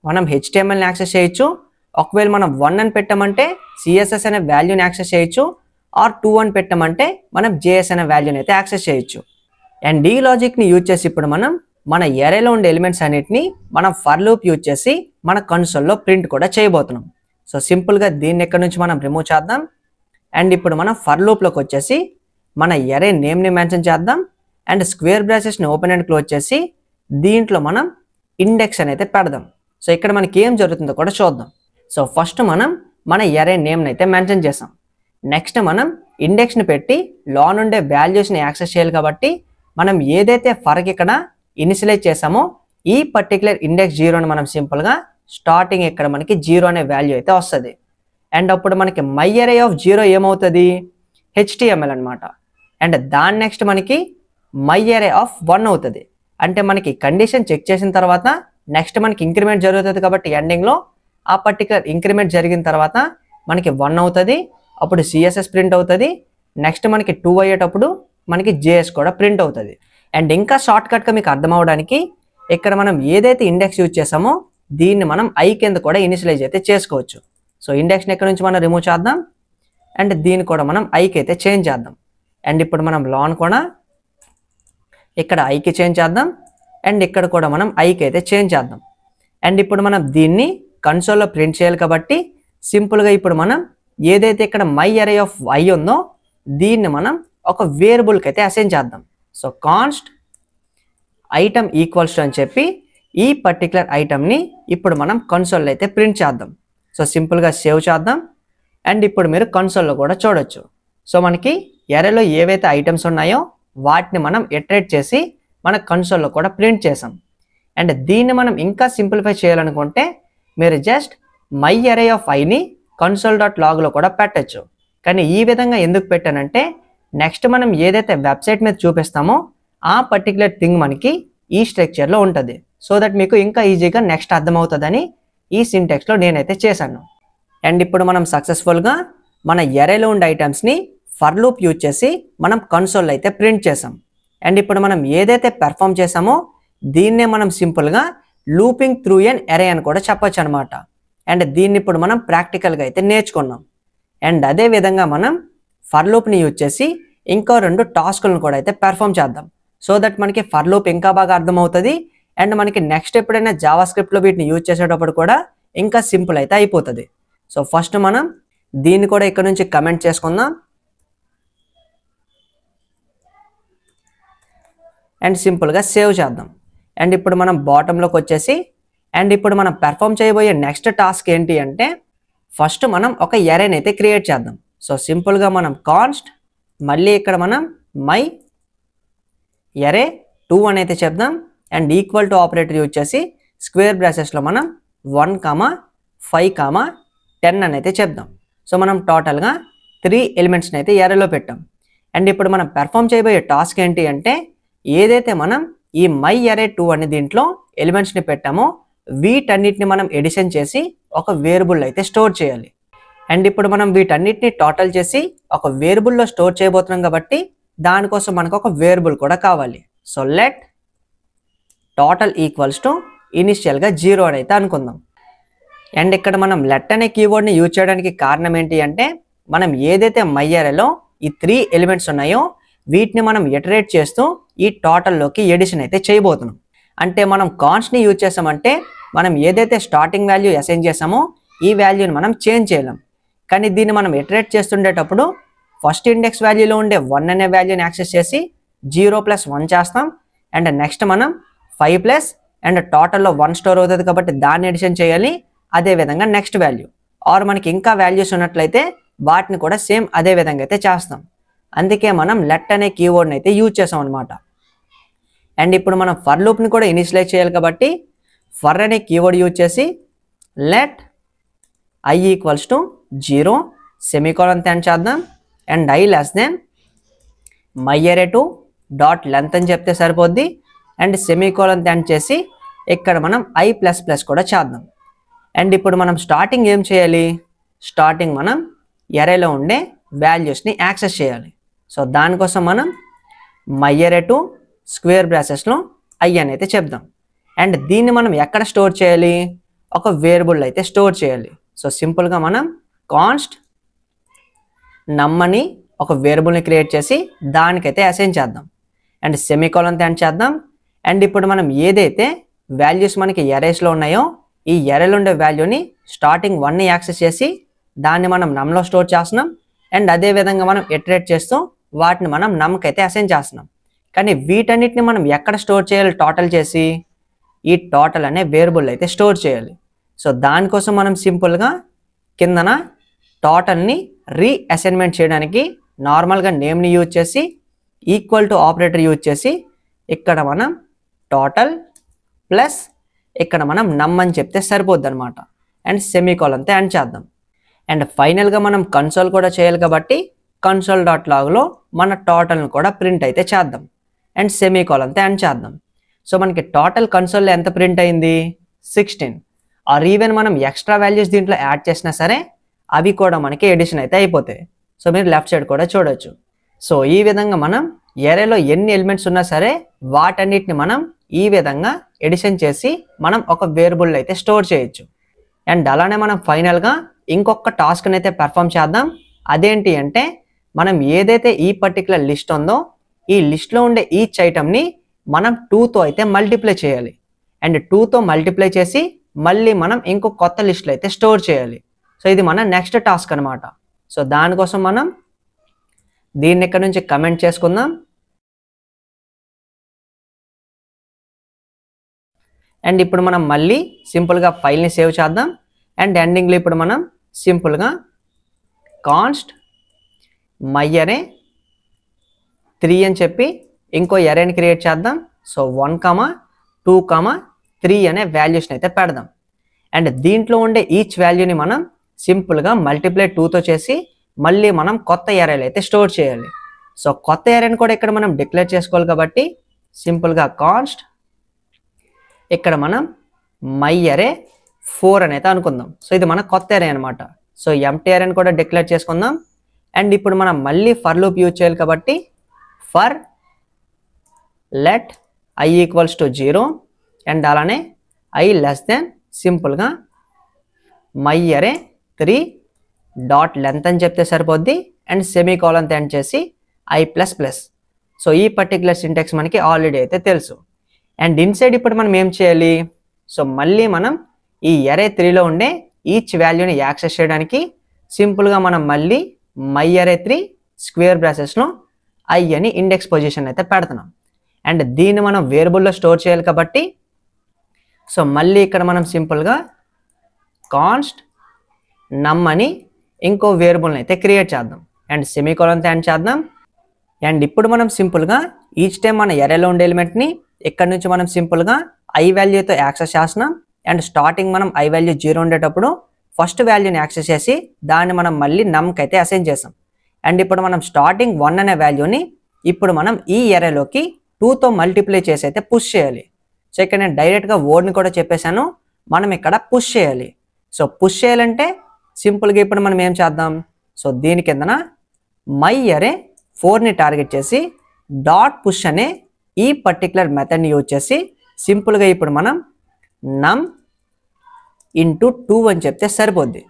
మనం HTMLని యాక్సెస్ చేయొచ్చు. ఒకవేళ మనం 1 అని పెట్టామంటే CSS అనే వాల్యూని యాక్సెస్ చేయొచ్చు. ఆర్ 2 అని పెట్టామంటే మనం JS అనే వాల్యూని అయితే యాక్సెస్ చేయొచ్చు. అండ్ ఈ లాజిక్ని యూజ్ చేసి ఇప్పుడు మనం మన ఎరేలో ఉండే ఎలిమెంట్స్ అన్నిటిని మనం ఫర్ లూప్ యూజ్ చేసి మన కన్సోల్లో ప్రింట్ కూడా చేయబోతున్నాం. సో సింపుల్గా దీన్ని ఎక్కడి నుంచి మనం రిమూవ్ చేద్దాం. అండ్ ఇప్పుడు మనం ఫర్ లూప్లోకి వచ్చేసి మన ఎరే నేమ్ని మెన్షన్ చేద్దాం. అండ్ స్క్వేర్ బ్రాకెట్స్ని ఓపెన్ అండ్ క్లోజ్ చేసి దీంట్లో మనం ఇండెక్స్ అని అయితే పెడదాం. సో ఇక్కడ మనకి ఏం జరుగుతుందో కూడా చూద్దాం. సో ఫస్ట్ మనం మన ఎరే నేమ్ని అయితే మెన్షన్ చేసాం. నెక్స్ట్ మనం ఇండెక్స్ని పెట్టి లా నుండే వాల్యూస్ని యాక్సెస్ చేయాలి కాబట్టి మనం ఏదైతే ఫర్కి ఇక్కడ ఇనిషియలైజ్ చేసామో ఈ పర్టికులర్ ఇండెక్స్ 0 అని మనం సింపుల్గా స్టార్టింగ్ ఇక్కడ మనకి 0 అనే వాల్యూ అయితే వస్తుంది. అండ్ అప్పుడు మనకి మై ఎరే ఆఫ్ 0 ఏమవుతుంది? HTML అనమాట. అండ్ దాని నెక్స్ట్ మనకి మై ఎరే ఆఫ్ 1 అవుతుంది. అంటే మనకి కండిషన్ చెక్ చేసిన తర్వాత నెక్స్ట్ మనకి ఇంక్రిమెంట్ జరుగుతుంది కాబట్టి ఎండింగ్లో ఆ పర్టికులర్ ఇంక్రిమెంట్ జరిగిన తర్వాత మనకి 1 అవుతుంది. అప్పుడు CSS ప్రింట్ అవుతుంది. నెక్స్ట్ మనకి 2 అయ్యేటప్పుడు మనకి JS కూడా ప్రింట్ అవుతుంది. అండ్ ఇంకా షార్ట్కట్గా మీకు అర్థం అవడానికి ఇక్కడ మనం ఏదైతే ఇండెక్స్ యూజ్ చేసామో దీన్ని మనం I కింద కూడా ఇనిషియలైజ్ అయితే చేసుకోవచ్చు. సో ఇండెక్స్ని ఎక్కడి నుంచి మనం రిమూవ్ చేద్దాం. అండ్ దీన్ని కూడా మనం Iకి అయితే చేంజ్ చేద్దాం. అండ్ ఇప్పుడు మనం లాన్ కూడా ఇక్కడ Iకి చేంజ్ చేద్దాం. అండ్ ఇక్కడ కూడా మనం Iకి అయితే చేంజ్ చేద్దాం. అండ్ ఇప్పుడు మనం దీన్ని కన్సోల్లో ప్రింట్ చేయాలి కాబట్టి సింపుల్గా ఇప్పుడు మనం ఏదైతే ఇక్కడ మై ఎరే ఆఫ్ I ఉందో దీన్ని మనం ఒక వేరియబుల్కి అయితే అసైన్ చేద్దాం. So const item equals to అని చెప్పి ఈ పర్టికులర్ ఐటమ్ని ఇప్పుడు మనం కన్సోల్లో అయితే ప్రింట్ చేద్దాం. సో సింపుల్గా సేవ్ చేద్దాం. అండ్ ఇప్పుడు మీరు కన్సోల్లో కూడా చూడొచ్చు. సో మనకి ఎరేలో ఏవైతే ఐటమ్స్ ఉన్నాయో వాటిని మనం ఇటరేట్ చేసి మన కన్సోల్లో కూడా ప్రింట్ చేసాం. అండ్ దీన్ని మనం ఇంకా సింప్లిఫై చేయాలనుకుంటే మీరు జస్ట్ మై ఎరే ఆఫ్ ఐని console.logలో కూడా పెట్టచ్చు. కానీ ఈ విధంగా ఎందుకు పెట్టానంటే నెక్స్ట్ మనం ఏదైతే వెబ్సైట్ మీద చూపిస్తామో ఆ పర్టికులర్ థింగ్ మనకి ఈ స్ట్రక్చర్లో ఉంటుంది. సో దట్ మీకు ఇంకా ఈజీగా నెక్స్ట్ అర్థమవుతుందని ఈ సింటెక్స్లో నేనైతే చేశాను. అండ్ ఇప్పుడు మనం సక్సెస్ఫుల్గా మన ఎరేలో ఉండే ఐటమ్స్ని ఫర్ లూప్ యూజ్ చేసి మనం కన్సోల్ అయితే ప్రింట్ చేసాం. అండ్ ఇప్పుడు మనం ఏదైతే పెర్ఫామ్ చేసామో దీన్నే మనం సింపుల్గా లూపింగ్ త్రూ ఎన్ ఎరే అని కూడా చెప్పొచ్చు అనమాట. అండ్ దీన్ని ఇప్పుడు మనం ప్రాక్టికల్గా అయితే నేర్చుకున్నాం. అండ్ అదే విధంగా మనం ఫర్ లూప్ని యూజ్ చేసి ఇంకో 2 టాస్కులను కూడా అయితే పెర్ఫామ్ చేద్దాం. సో దట్ మనకి ఫర్ లూప్ ఇంకా బాగా అర్థమవుతుంది. అండ్ మనకి నెక్స్ట్ ఎప్పుడైనా జావా స్క్రిప్ట్లో వీటిని యూజ్ చేసేటప్పుడు కూడా ఇంకా సింపుల్ అయితే అయిపోతుంది. సో ఫస్ట్ మనం దీన్ని కూడా ఇక్కడ నుంచి కమెంట్ చేసుకుందాం. అండ్ సింపుల్గా సేవ్ చేద్దాం. అండ్ ఇప్పుడు మనం బాటంలోకి వచ్చేసి అండ్ ఇప్పుడు మనం పెర్ఫామ్ చేయబోయే నెక్స్ట్ టాస్క్ ఏంటి అంటే ఫస్ట్ మనం ఒక ఎరేని అయితే క్రియేట్ చేద్దాం. సో సింపుల్గా మనం కాన్స్ట్ మళ్ళీ ఇక్కడ మనం మై ఎరే 2 అని అయితే చెప్దాం. And equal to operator use చేసి స్క్వేర్ బ్రాసెస్లో మనం 1, 5, 10 అని అయితే చెప్దాం. సో మనం టోటల్గా 3 ఎలిమెంట్స్ని అయితే ఎరేలో పెట్టాం. అండ్ ఇప్పుడు మనం పెర్ఫామ్ చేయబోయే టాస్క్ ఏంటి అంటే, ఏదైతే మనం ఈ మై ఎరే 2 అనే దీంట్లో ఎలిమెంట్స్ని పెట్టామో వీటన్నిటిని మనం ఎడిషన్ చేసి ఒక వేరియబుల్ అయితే స్టోర్ చేయాలి. అండ్ ఇప్పుడు మనం వీటన్నిటిని టోటల్ చేసి ఒక వేరియబుల్లో స్టోర్ చేయబోతున్నాం కాబట్టి దానికోసం మనకు ఒక వేరియబుల్ కూడా కావాలి. So let total equals to ఇనిషియల్గా 0 అని అయితే అనుకుందాం. అండ్ ఇక్కడ మనం లెట్ అనే కీవర్డ్ని యూజ్ చేయడానికి కారణం ఏంటి అంటే, మనం ఏదైతే మై ఎరేలో ఈ 3 ఎలిమెంట్స్ ఉన్నాయో వీటిని మనం ఇటరేట్ చేస్తూ ఈ టోటల్లోకి ఎడిషన్ అయితే చేయబోతున్నాం. అంటే మనం కాన్స్ట్ని యూజ్ చేసామంటే మనం ఏదైతే స్టార్టింగ్ వాల్యూ అసైన్ చేసామో ఈ వాల్యూని మనం చేంజ్ చేయలేం. కానీ దీన్ని మనం ఇటరేట్ చేస్తుండేటప్పుడు ఫస్ట్ ఇండెక్స్ వాల్యూలో ఉండే 1 అనే వాల్యూని యాక్సెస్ చేసి 0 + 1 చేస్తాం. అండ్ నెక్స్ట్ మనం 5 అండ్ టోటల్లో 1 స్టోర్ అవుతుంది కాబట్టి దాన్ని ఎడిషన్ చేయాలి. అదేవిధంగా నెక్స్ట్ వాల్యూ ఆర్ మనకి ఇంకా వాల్యూస్ ఉన్నట్లయితే వాటిని కూడా సేమ్ అదే విధంగా అయితే చేస్తాం. అందుకే మనం లెట్ అనే కీవర్డ్ని అయితే యూజ్ చేసాం అనమాట. అండ్ ఇప్పుడు మనం ఫర్ లూప్ని కూడా ఇనిషియలైజ్ చేయాలి కాబట్టి ఫర్ అనే కీవర్డ్ యూజ్ చేసి let I equals to 0 semicolon అని చేద్దాం. And I less than my array 2 dot length అని చెప్తే సరిపోద్ది. అండ్ సెమీకోలన్ అని చేసి ఇక్కడ మనం I++ కూడా చేద్దాం. అండ్ ఇప్పుడు మనం స్టార్టింగ్ ఏం చేయాలి, స్టార్టింగ్ మనం ఎరేలో ఉండే వాల్యూస్ని యాక్సెస్ చేయాలి. సో దానికోసం మనం మై ఎరే 2 స్క్వేర్ బ్రాసెస్లో I అని అయితే చెప్దాం. అండ్ దీన్ని మనం ఎక్కడ స్టోర్ చేయాలి, ఒక వేరియబుల్ అయితే స్టోర్ చేయాలి. సో సింపుల్గా మనం కాన్స్ట్ నమ్ అని ఒక వేరియబుల్ని క్రియేట్ చేసి దానికైతే అసైన్ చేద్దాం. అండ్ సెమీకోలన్ అని చేద్దాం. అండ్ ఇప్పుడు మనం ఏదైతే వాల్యూస్ మనకి ఎరేస్లో ఉన్నాయో ఈ ఎరేలో ఉండే వాల్యూని స్టార్టింగ్ 1ని యాక్సెస్ చేసి దాన్ని మనం నమ్లో స్టోర్ చేస్తున్నాం. అండ్ అదేవిధంగా మనం ఇటరేట్ చేస్తూ వాటిని మనం నమ్కి అయితే అసైన్ చేస్తున్నాం. కానీ వీటన్నిటిని మనం ఎక్కడ స్టోర్ చేయాలి, టోటల్ చేసి ఈ టోటల్ అనే వేరియబుల్ అయితే స్టోర్ చేయాలి. సో దానికోసం మనం సింపుల్గా కిందన టోటల్ని రీఅసైన్మెంట్ చేయడానికి నార్మల్గా నేమ్ని యూజ్ చేసి ఈక్వల్ టు ఆపరేటర్ యూజ్ చేసి ఇక్కడ మనం టోటల్ ప్లస్ ఇక్కడ మనం నమ్ అని చెప్తే సరిపోద్ది అనమాట. అండ్ సెమీకోలన్తో యాడ్ చేద్దాం. అండ్ ఫైనల్గా మనం కన్సోల్ కూడా చేయాలి కాబట్టి కన్సోల్ డాట్ లాగ్లో మన టోటల్ని కూడా ప్రింట్ అయితే చేద్దాం. అండ్ సెమీకోలన్తో యాడ్ చేద్దాం. సో మనకి టోటల్ కన్సోల్లో ఎంత ప్రింట్ అయింది, 16. ఆర్ ఈవెన్ మనం ఎక్స్ట్రా వాల్యూస్ దీంట్లో యాడ్ చేసినా సరే అవి కూడా మనకి ఎడిషన్ అయితే అయిపోతాయి. సో మీరు లెఫ్ట్ సైడ్ కూడా చూడొచ్చు. సో ఈ విధంగా మనం ఎరేలో ఎన్ని ఎలిమెంట్స్ ఉన్నా సరే వాటన్నిటిని మనం ఈ విధంగా ఎడిషన్ చేసి మనం ఒక వేరియబుల్ అయితే స్టోర్ చేయొచ్చు. అండ్ అలానే మనం ఫైనల్గా ఇంకొక టాస్క్ని అయితే పెర్ఫామ్ చేద్దాం. అదేంటి అంటే, మనం ఏదైతే ఈ పర్టికులర్ లిస్ట్ ఉందో ఈ లిస్ట్లో ఉండే ఈచ్ ఐటమ్ని మనం 2తో అయితే మల్టిప్లై చేయాలి. అండ్ 2తో మల్టిప్లై చేసి మళ్ళీ మనం ఇంకో కొత్త లిస్ట్లో అయితే స్టోర్ చేయాలి. సో ఇది మన నెక్స్ట్ టాస్క్ అనమాట. సో దానికోసం మనం దీన్ని ఇక్కడ నుంచి కమెంట్ చేసుకుందాం. అండ్ ఇప్పుడు మనం మళ్ళీ సింపుల్గా ఫైల్ని సేవ్ చేద్దాం. అండ్ ఎండింగ్లో ఇప్పుడు మనం సింపుల్గా కాన్స్ట్ మై ఎరే 3 అని చెప్పి ఇంకో ఎరేని క్రియేట్ చేద్దాం. సో 1, 2, 3 అనే వాల్యూస్ని అయితే పెడదాం. అండ్ దీంట్లో ఉండే ఈచ్ వాల్యూని మనం సింపుల్గా మల్టిప్లై 2తో చేసి మళ్ళీ మనం కొత్త ఎరేలు అయితే స్టోర్ చేయాలి. సో కొత్త ఎరేని కూడా ఇక్కడ మనం డిక్లేర్ చేసుకోవాలి కాబట్టి సింపుల్గా కాన్స్ట్ ఇక్కడ మనం మై ఎరే 4 అని అయితే అనుకుందాం. సో ఇది మన కొత్త ఎరే అనమాట. సో ఎంటీ ఎరేని కూడా డిక్లేర్ చేసుకుందాం. అండ్ ఇప్పుడు మనం మళ్ళీ ఫర్ లూప్ యూజ్ చేయాలి కాబట్టి for let I equals to 0 and అలానే I లెస్ దెన్ సింపుల్గా మై ఎరే 3 డాట్ లెంత్ అని చెప్తే సరిపోద్ది. అండ్ సెమీకోలన్ ఎండ్ చేసి I++. సో ఈ పర్టికులర్ సింటాక్స్ మనకి ఆల్రెడీ అయితే తెలుసు. అండ్ ఇన్సైడ్ ఇప్పుడు మనం ఏం చేయాలి, సో మళ్ళీ మనం ఈ ఎరే 3లో ఉండే ఈచ్ వాల్యూని యాక్సెస్ చేయడానికి సింపుల్గా మనం మళ్ళీ మై ఎరే 3 స్క్వేర్ బ్రాసెస్లో I అని ఇండెక్స్ పొజిషన్ అయితే పెడుతున్నాం. అండ్ దీన్ని మనం వేరియబుల్లో స్టోర్ చేయాలి కాబట్టి సో మళ్ళీ ఇక్కడ మనం సింపుల్గా కాన్స్ట్ నమ్ అని ఇంకో వేరియబుల్ని అయితే క్రియేట్ చేద్దాం. అండ్ సెమీకోలన్తో యాడ్ చేద్దాం. అండ్ ఇప్పుడు మనం సింపుల్గా ఈచ్ టైం మన ఎరేలో ఉండే ఎలిమెంట్ని ఇక్కడ నుంచి మనం సింపుల్గా ఐ వాల్యూతో యాక్సెస్ చేస్తున్నాం. అండ్ స్టార్టింగ్ మనం ఐ వాల్యూ 0 ఉండేటప్పుడు ఫస్ట్ వాల్యూని యాక్సెస్ చేసి దాన్ని మనం మళ్ళీ నమ్కి అయితే అసైన్ చేసాం. అండ్ ఇప్పుడు మనం స్టార్టింగ్ 1 అనే వాల్యూని ఇప్పుడు మనం ఈ ఎరేలోకి 2తో మల్టిప్లై చేసి అయితే పుష్ చేయాలి. సో ఇక్కడ నేను డైరెక్ట్గా వర్డ్ని కూడా చెప్పేశాను, మనం ఇక్కడ పుష్ చేయాలి. సో పుష్ చేయాలంటే సింపుల్గా ఇప్పుడు మనం ఏం చేద్దాం, సో దీని కిందన మై అరే 4ని టార్గెట్ చేసి డాట్ పుష్ అనే ఈ పర్టికులర్ మెథడ్ని యూజ్ చేసి సింపుల్గా ఇప్పుడు మనం నమ్ ఇంటూ 2 అని చెప్తే సరిపోద్ది.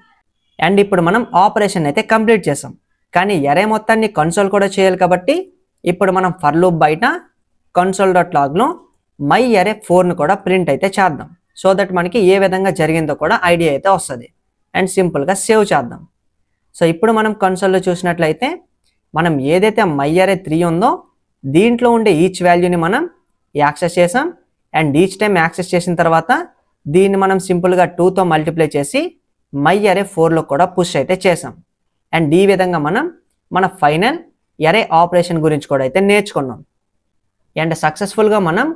అండ్ ఇప్పుడు మనం ఆపరేషన్ అయితే కంప్లీట్ చేసాం. కానీ ఎరే మొత్తాన్ని కన్సోల్ కూడా చేయాలి కాబట్టి ఇప్పుడు మనం ఫర్ లూప్ బయట console.logలో మై అరే 4ని కూడా ప్రింట్ అయితే చేద్దాం. సో దట్ మనకి ఏ విధంగా జరిగిందో కూడా ఐడియా అయితే వస్తుంది. అండ్ సింపుల్గా సేవ్ చేద్దాం. సో ఇప్పుడు మనం కన్సోల్లో చూసినట్లయితే మనం ఏదైతే మై అరే 3 ఉందో దీంట్లో ఉండే ఈచ్ వాల్యూని మనం యాక్సెస్ చేసాం. అండ్ ఈచ్ టైం యాక్సెస్ చేసిన తర్వాత దీన్ని మనం సింపుల్గా 2తో మల్టిప్లై చేసి మై అరే 4లో కూడా పుష్ అయితే చేసాం. అండ్ ఈ విధంగా మనం మన ఫైనల్ ఎరే ఆపరేషన్ గురించి కూడా అయితే నేర్చుకున్నాం. అండ్ సక్సెస్ఫుల్గా మనం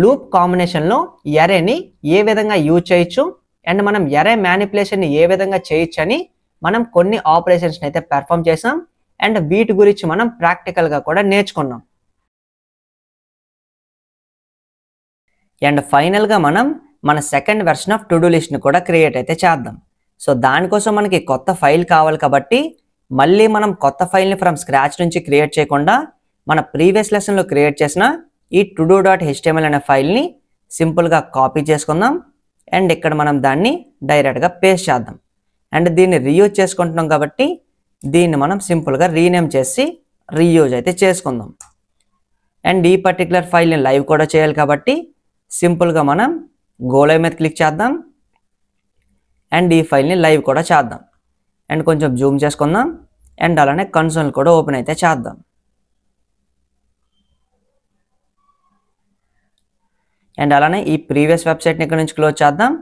లూప్ కాంబినేషన్లో ఎరేని ఏ విధంగా యూజ్ చేయొచ్చు అండ్ మనం ఎరే మ్యానిపులేషన్ని ఏ విధంగా చేయొచ్చు అని మనం కొన్ని ఆపరేషన్స్ని అయితే పెర్ఫామ్ చేసాం. అండ్ వీటి గురించి మనం ప్రాక్టికల్గా కూడా నేర్చుకున్నాం. అండ్ ఫైనల్గా మనం మన second version of to do లిస్ట్ని కూడా క్రియేట్ అయితే చేద్దాం. సో దానికోసం మనకి కొత్త ఫైల్ కావాలి కాబట్టి మళ్ళీ మనం కొత్త ఫైల్ని ఫ్రమ్ స్క్రాచ్ నుంచి క్రియేట్ చేయకుండా మన ప్రీవియస్ లెసన్లో క్రియేట్ చేసిన ఈ todo.html అనే ఫైల్ని సింపుల్గా కాపీ చేసుకుందాం. అండ్ ఇక్కడ మనం దాన్ని డైరెక్ట్గా పేస్ట్ చేద్దాం. అండ్ దీన్ని రీయూజ్ చేసుకుంటున్నాం కాబట్టి దీన్ని మనం సింపుల్గా రీనేమ్ చేసి రీయూజ్ అయితే చేసుకుందాం. అండ్ ఈ పర్టికులర్ ఫైల్ని లైవ్ కూడా చేయాలి కాబట్టి సింపుల్గా మనం గో లైవ్ మీద క్లిక్ చేద్దాం. అండ్ ఈ ఫైల్ని లైవ్ కూడా చేద్దాం. అండ్ కొంచెం జూమ్ చేసుకుందాం. అండ్ అలానే కన్సోల్ కూడా ఓపెన్ అయితే చేద్దాం. అండ్ అలానే ఈ ప్రీవియస్ వెబ్సైట్ని ఇక్కడ నుంచి క్లోజ్ చేద్దాం.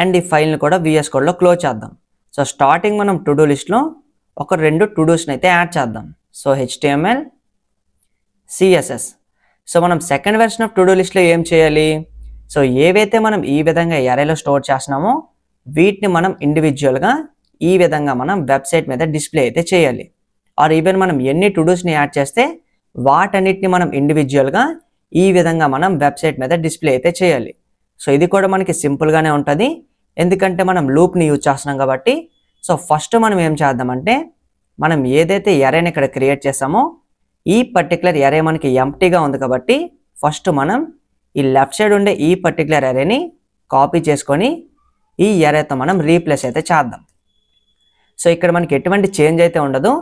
అండ్ ఈ ఫైల్ని కూడా VS కోడ్లో క్లోజ్ చేద్దాం. సో స్టార్టింగ్ మనం టు డూ లిస్ట్లో ఒక 2 టు డూస్ని అయితే యాడ్ చేద్దాం. So HTML, CSS. సో మనం second version of to do లిస్ట్లో ఏం చేయాలి, సో ఏవైతే మనం ఈ విధంగా ఎరేలో స్టోర్ చేస్తున్నామో వీటిని మనం ఇండివిజువల్గా ఈ విధంగా మనం వెబ్సైట్ మీద డిస్ప్లే అయితే చేయాలి. ఆర్ ఈవెన్ మనం ఎన్ని టు డూస్ని యాడ్ చేస్తే వాటన్నిటిని మనం ఇండివిజువల్గా ఈ విధంగా మనం వెబ్సైట్ మీద డిస్ప్లే అయితే చేయాలి. సో ఇది కూడా మనకి సింపుల్గానే ఉంటుంది, ఎందుకంటే మనం లూప్ని యూజ్ చేస్తున్నాం కాబట్టి. సో ఫస్ట్ మనం ఏం చేద్దామంటే మనం ఏదైతే ఎరేని ఇక్కడ క్రియేట్ చేసామో ఈ పర్టికులర్ ఎరే మనకి ఎంప్టీగా ఉంది కాబట్టి ఫస్ట్ మనం ఈ లెఫ్ట్ సైడ్ ఉండే ఈ పర్టికులర్ ఎరేని కాపీ చేసుకొని ఈ ఎరేతో మనం రీప్లేస్ అయితే చేద్దాం. సో ఇక్కడ మనకి ఎటువంటి చేంజ్ అయితే ఉండదు,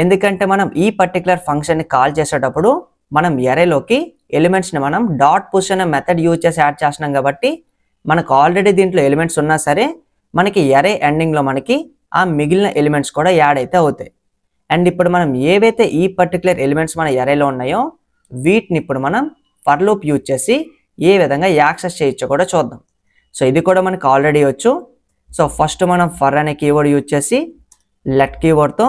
ఎందుకంటే మనం ఈ పర్టికులర్ ఫంక్షన్ని కాల్ చేసేటప్పుడు మనం ఎరేలోకి ఎలిమెంట్స్ని మనం డాట్ పుష్ అనే మెథడ్ యూజ్ చేసి యాడ్ చేస్తున్నాం కాబట్టి మనకు ఆల్రెడీ దీంట్లో ఎలిమెంట్స్ ఉన్నా సరే మనకి ఎరే ఎండింగ్లో మనకి ఆ మిగిలిన ఎలిమెంట్స్ కూడా యాడ్ అయితే అవుతాయి. అండ్ ఇప్పుడు మనం ఏవైతే ఈ పర్టికులర్ ఎలిమెంట్స్ మన ఎరేలో ఉన్నాయో వీటిని ఇప్పుడు మనం ఫర్ లూప్ యూజ్ చేసి ఏ విధంగా యాక్సెస్ చేయొచ్చో కూడా చూద్దాం. సో ఇది కూడా మనకు ఆల్రెడీ వచ్చు. సో ఫస్ట్ మనం ఫర్ అనే కీవర్డ్ యూజ్ చేసి లెట్ కీవర్డ్తో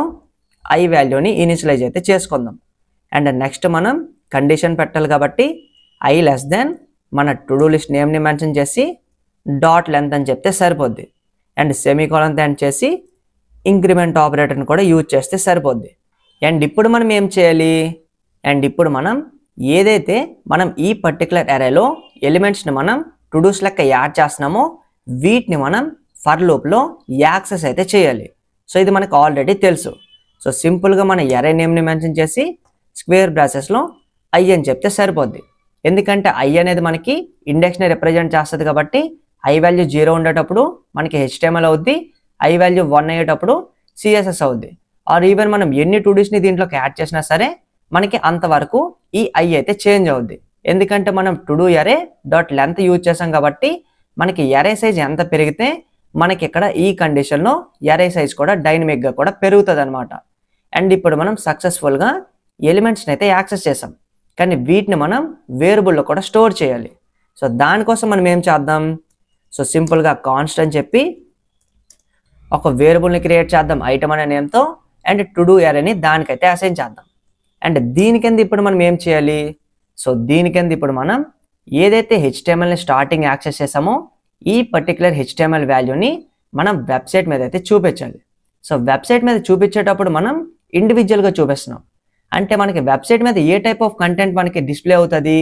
ఐ వాల్యూని ఇనిషియలైజ్ అయితే చేసుకుందాం. అండ్ నెక్స్ట్ మనం కండిషన్ పెట్టాలి కాబట్టి ఐ లెస్ దెన్ మన టు డూ లిస్ట్ నేమ్ని మెన్షన్ చేసి డాట్ లెంత్ అని చెప్తే సరిపోద్ది. అండ్ సెమీకోలన్తో ఎండ్ చేసి ఇంక్రిమెంట్ ఆపరేటర్ని కూడా యూజ్ చేస్తే సరిపోద్ది. అండ్ ఇప్పుడు మనం ఏం చేయాలి, అండ్ ఇప్పుడు మనం ఏదైతే మనం ఈ పర్టికులర్ ఎరేలో ఎలిమెంట్స్ని మనం టు డూస్ లెక్క యాడ్ చేస్తున్నామో వీటిని మనం ఫర్ లూప్లో యాక్సెస్ అయితే చేయాలి. సో ఇది మనకు ఆల్రెడీ తెలుసు. సో సింపుల్గా మన ఎరే నేమ్ని మెన్షన్ చేసి స్క్వేర్ బ్రాసెస్లో ఐ అని చెప్తే సరిపోద్ది, ఎందుకంటే ఐ అనేది మనకి ఇండెక్స్ని రిప్రజెంట్ చేస్తుంది కాబట్టి ఐ వాల్యూ 0 ఉండేటప్పుడు మనకి HTML అవుద్ది, ఐ వాల్యూ 1 అయ్యేటప్పుడు CSS అవుద్ది. ఆర్ ఈవెన్ మనం ఎన్ని టు డూస్ని దీంట్లోకి యాడ్ చేసినా సరే మనకి అంతవరకు ఈ ఐ అయితే చేంజ్ అవుద్ది, ఎందుకంటే మనం to do array dot length use చేసాం కాబట్టి మనకి ఎరే సైజ్ ఎంత పెరిగితే మనకి ఇక్కడ ఈ కండిషన్లో ఎరే సైజ్ కూడా డైనమిక్గా కూడా పెరుగుతుంది అనమాట. అండ్ ఇప్పుడు మనం సక్సెస్ఫుల్గా ఎలిమెంట్స్ని అయితే యాక్సెస్ చేసాం, కానీ వీటిని మనం వేరియబుల్లో కూడా స్టోర్ చేయాలి. సో దానికోసం మనం ఏం చేద్దాం, సో సింపుల్గా కాన్స్ట్ అని చెప్పి ఒక వేరియబుల్ని క్రియేట్ చేద్దాం ఐటమ్ అనే నేమ్తో. అండ్ టు డూ ఎరేని దానికైతే అసైన్ చేద్దాం. అండ్ దీని కింద ఇప్పుడు మనం ఏం చేయాలి? సో దీని కింద ఇప్పుడు మనం ఏదైతే HTMLని స్టార్టింగ్ యాక్సెస్ చేసామో ఈ పర్టికులర్ HTML వాల్యూని మనం వెబ్సైట్ మీద అయితే చూపించాలి. సో వెబ్సైట్ మీద చూపించేటప్పుడు మనం ఇండివిజువల్గా చూపిస్తున్నాం. అంటే మనకి వెబ్సైట్ మీద ఏ టైప్ ఆఫ్ కంటెంట్ మనకి డిస్ప్లే అవుతుంది?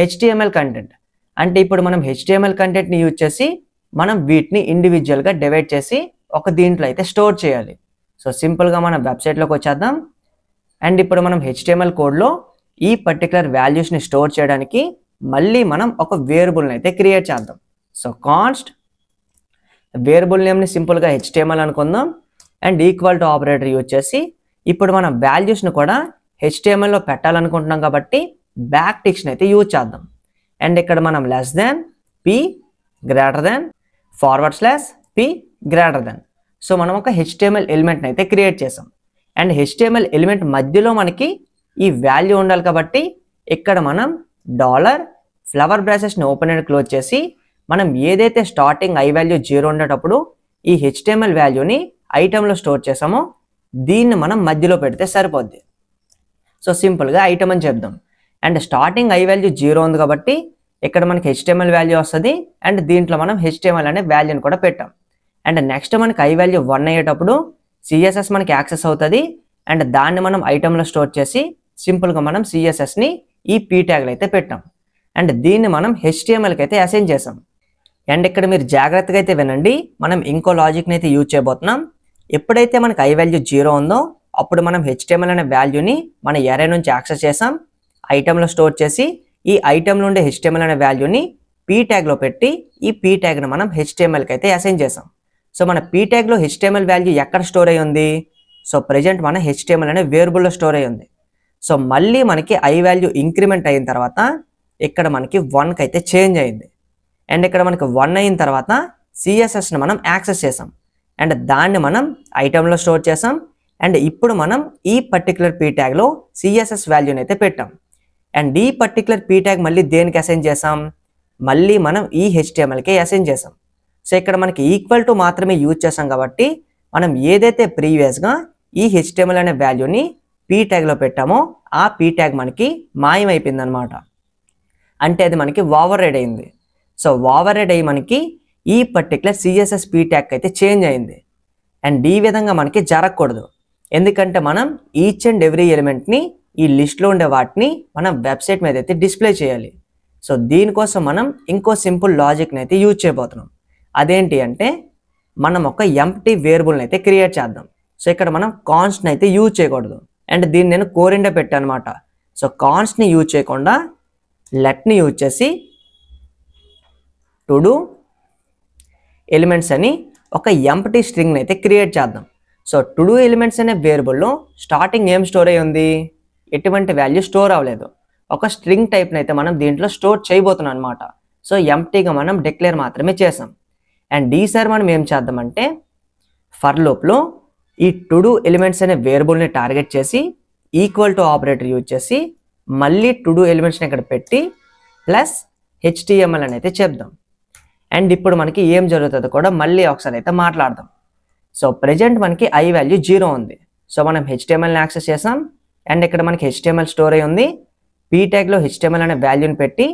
HTML content. అంటే ఇప్పుడు మనం HTML కంటెంట్ని యూజ్ చేసి మనం వీటిని ఇండివిజువల్గా డివైడ్ చేసి ఒక దీంట్లో అయితే స్టోర్ చేయాలి. సో సింపుల్గా మనం వెబ్సైట్లోకి వచ్చేద్దాం. అండ్ ఇప్పుడు మనం HTML కోడ్లో ఈ పర్టికులర్ వాల్యూస్ని స్టోర్ చేయడానికి మళ్ళీ మనం ఒక వేరియబుల్ని అయితే క్రియేట్ చేద్దాం. సో కాన్స్ట్ వేరియబుల్ నేమ్ని సింపుల్గా HTML అనుకుందాం. And equal to operator use చేసి ఇప్పుడు మనం వాల్యూస్ని కూడా HTMLలో పెట్టాలనుకుంటున్నాం కాబట్టి బ్యాక్ టిక్స్ని అయితే యూజ్ చేద్దాం. అండ్ ఇక్కడ మనం less than p greater than /p greater than. So మనం ఒక HTML ఎలిమెంట్ని అయితే క్రియేట్ చేసాం. అండ్ HTML ఎలిమెంట్ మధ్యలో మనకి ఈ వాల్యూ ఉండాలి కాబట్టి ఇక్కడ మనం $ఫ్లవర్ బ్రాసెస్ని ఓపెన్ అండ్ క్లోజ్ చేసి మనం ఏదైతే స్టార్టింగ్ i వాల్యూ 0 ఉండేటప్పుడు ఈ HTML వాల్యూని ఐటెంలో స్టోర్ చేసామో దీన్ని మనం మధ్యలో పెడితే సరిపోద్ది. సో సింపుల్గా ఐటమ్ అని చెప్దాం. అండ్ స్టార్టింగ్ i వాల్యూ 0 ఉంది కాబట్టి ఇక్కడ మనకి HTML వాల్యూ వస్తుంది. అండ్ దీంట్లో మనం HTML అనే వాల్యూని కూడా పెట్టాం. అండ్ నెక్స్ట్ మనకి i వాల్యూ 1 అయ్యేటప్పుడు CSS మనకి యాక్సెస్ అవుతుంది. అండ్ దాన్ని మనం ఐటెంలో స్టోర్ చేసి సింపుల్గా మనం CSSని ఈ p ట్యాగ్లో అయితే పెట్టాం. అండ్ దీన్ని మనం HTMLకి అయితే అసైన్ చేసాం. అండ్ ఇక్కడ మీరు జాగ్రత్తగా అయితే వినండి, మనం ఇంకో లాజిక్ని అయితే యూజ్ చేయబోతున్నాం. ఎప్పుడైతే మనకి i వాల్యూ 0 ఉందో అప్పుడు మనం HTML అనే వాల్యూని మన ఎరే నుంచి యాక్సెస్ చేసాం, ఐటెంలో స్టోర్ చేసి ఈ ఐటెంలో ఉండే HTML అనే వాల్యూని p ట్యాగ్లో పెట్టి ఈ p ట్యాగ్ను మనం HTMLకి అయితే అసైన్ చేసాం. సో మన p ట్యాగ్లో HTML వాల్యూ ఎక్కడ స్టోర్ అయ్యి ఉంది? సో ప్రజెంట్ మన HTML అనే వేరియబుల్లో స్టోర్ అయ్యి ఉంది. సో మళ్ళీ మనకి i వాల్యూ ఇంక్రిమెంట్ అయిన తర్వాత ఇక్కడ మనకి 1కి అయితే చేంజ్ అయింది. అండ్ ఇక్కడ మనకి 1 అయిన తర్వాత CSSని మనం యాక్సెస్ చేసాం. అండ్ దాన్ని మనం ఐటెంలో స్టోర్ చేసాం. అండ్ ఇప్పుడు మనం ఈ పర్టికులర్ p ట్యాగ్లో CSS వాల్యూని అయితే పెట్టాం. అండ్ ఈ పర్టికులర్ p ట్యాగ్ మళ్ళీ దేనికి అసైన్ చేసాం? మళ్ళీ మనం ఈ HTMLకి అసైన్ చేసాం. సో ఇక్కడ మనకి ఈక్వల్ టు మాత్రమే యూజ్ చేసాం కాబట్టి మనం ఏదైతే ప్రీవియస్గా ఈ HTML అనే వాల్యూని p ట్యాగ్లో పెట్టామో ఆ p ట్యాగ్ మనకి మాయమైపోయింది అనమాట. అంటే అది మనకి ఓవర్ రైడ్ అయింది. సో ఓవర్ రైడ్ అయ్యి మనకి ఈ పర్టికులర్ CSS p ట్యాగ్ అయితే చేంజ్ అయింది. అండ్ ఈ విధంగా మనకి జరగకూడదు. ఎందుకంటే మనం ఈచ్ అండ్ ఎవ్రీ ఎలిమెంట్ని ఈ లిస్ట్లో ఉండే వాటిని మనం వెబ్సైట్ మీద అయితే డిస్ప్లే చేయాలి. సో దీనికోసం మనం ఇంకో సింపుల్ లాజిక్ని అయితే యూజ్ చేయబోతున్నాం. అదేంటి అంటే మనం ఒక ఎంప్టీ వేరియబుల్ని అయితే క్రియేట్ చేద్దాం. సో ఇక్కడ మనం కాన్స్ట్ని అయితే యూజ్ చేయకూడదు. అండ్ దీన్ని నేను కోరిండే పెట్టాను అనమాట. సో కాన్స్ట్ని యూజ్ చేయకుండా లెట్ని యూజ్ చేసి టు డూ ఎలిమెంట్స్ అని ఒక ఎంప్టీ స్ట్రింగ్ని అయితే క్రియేట్ చేద్దాం. సో టు డూ ఎలిమెంట్స్ అనే వేరియబుల్లో స్టార్టింగ్ ఏం స్టోర్ అయ్యి ఉంది? ఎటువంటి వాల్యూ స్టోర్ అవ్వలేదు. ఒక స్ట్రింగ్ టైప్ని అయితే మనం దీంట్లో స్టోర్ చేయబోతున్నాం అనమాట. సో ఎంప్టీగా మనం డిక్లేర్ మాత్రమే చేసాం. అండ్ ఈసారి మనం ఏం చేద్దామంటే ఫర్ లూప్లో ఈ టు డూ ఎలిమెంట్స్ అనే వేరియబుల్ని టార్గెట్ చేసి ఈక్వల్ టు ఆపరేటర్ యూజ్ చేసి మళ్ళీ టు డూ ఎలిమెంట్స్ని ఇక్కడ పెట్టి ప్లస్ HTML అని అయితే చెప్దాం. అండ్ ఇప్పుడు మనకి ఏం జరుగుతుందో కూడా మళ్ళీ ఒకసారి అయితే మాట్లాడదాం. సో ప్రజెంట్ మనకి i వాల్యూ 0 ఉంది. సో మనం HTMLని యాక్సెస్ చేసాం. అండ్ ఇక్కడ మనకి HTML స్టోర్ అయి ఉంది. p ట్యాగ్లో HTML అనే వాల్యూని పెట్టి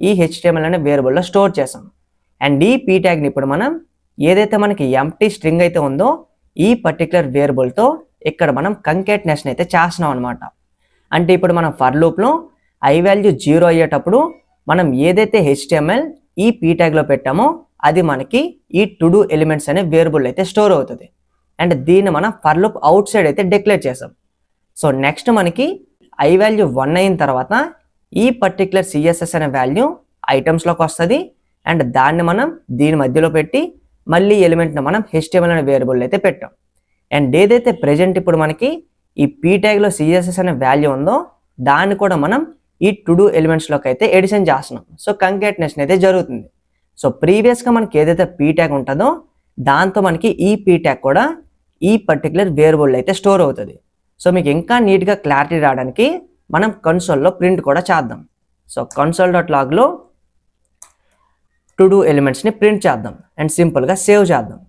ఈ HTML అనే వేరియబుల్లో స్టోర్ చేసాం. అండ్ ఈ p ట్యాగ్ని ఇప్పుడు మనం ఏదైతే మనకి ఎంప్టీ స్ట్రింగ్ అయితే ఉందో ఈ పర్టికులర్ వేరియబుల్తో ఇక్కడ మనం కంకేటనేషన్ అయితే చేస్తున్నాం అనమాట. అంటే ఇప్పుడు మనం ఫర్ లూప్లో i వాల్యూ 0 అయ్యేటప్పుడు మనం ఏదైతే HTML ఈ p ట్యాగ్లో పెట్టామో అది మనకి ఈ టు డూ ఎలిమెంట్స్ అనే వేరియబుల్ అయితే స్టోర్ అవుతుంది. అండ్ దీన్ని మనం ఫర్ లూప్ అవుట్ సైడ్ అయితే డిక్లేర్ చేసాం. సో నెక్స్ట్ మనకి i వాల్యూ 1 అయిన తర్వాత ఈ పర్టికులర్ CSS అనే వాల్యూ ఐటమ్స్లోకి వస్తుంది. అండ్ దాన్ని మనం దీని మధ్యలో పెట్టి మళ్ళీ ఎలిమెంట్ని మనం HTML అనే వేరియబుల్ అయితే పెట్టాం. అండ్ ఏదైతే ప్రజెంట్ ఇప్పుడు మనకి ఈ p ట్యాగ్లో CSS అనే వాల్యూ ఉందో దాన్ని కూడా మనం ఈ టు డూ ఎలిమెంట్స్లోకి అయితే ఎడిషన్ చేస్తున్నాం. సో కంకేటనేషన్ అయితే జరుగుతుంది. సో ప్రీవియస్గా మనకి ఏదైతే p ట్యాగ్ ఉంటుందో దాంతో మనకి ఈ p ట్యాగ్ కూడా ఈ పర్టికులర్ వేరియబుల్ అయితే స్టోర్ అవుతుంది. సో మీకు ఇంకా నీట్గా క్లారిటీ రావడానికి మనం కన్సోల్లో ప్రింట్ కూడా చేద్దాం. సో console.logలో టు డూ ఎలిమెంట్స్ని ప్రింట్ చేద్దాం అండ్ సింపుల్గా సేవ్ చేద్దాం.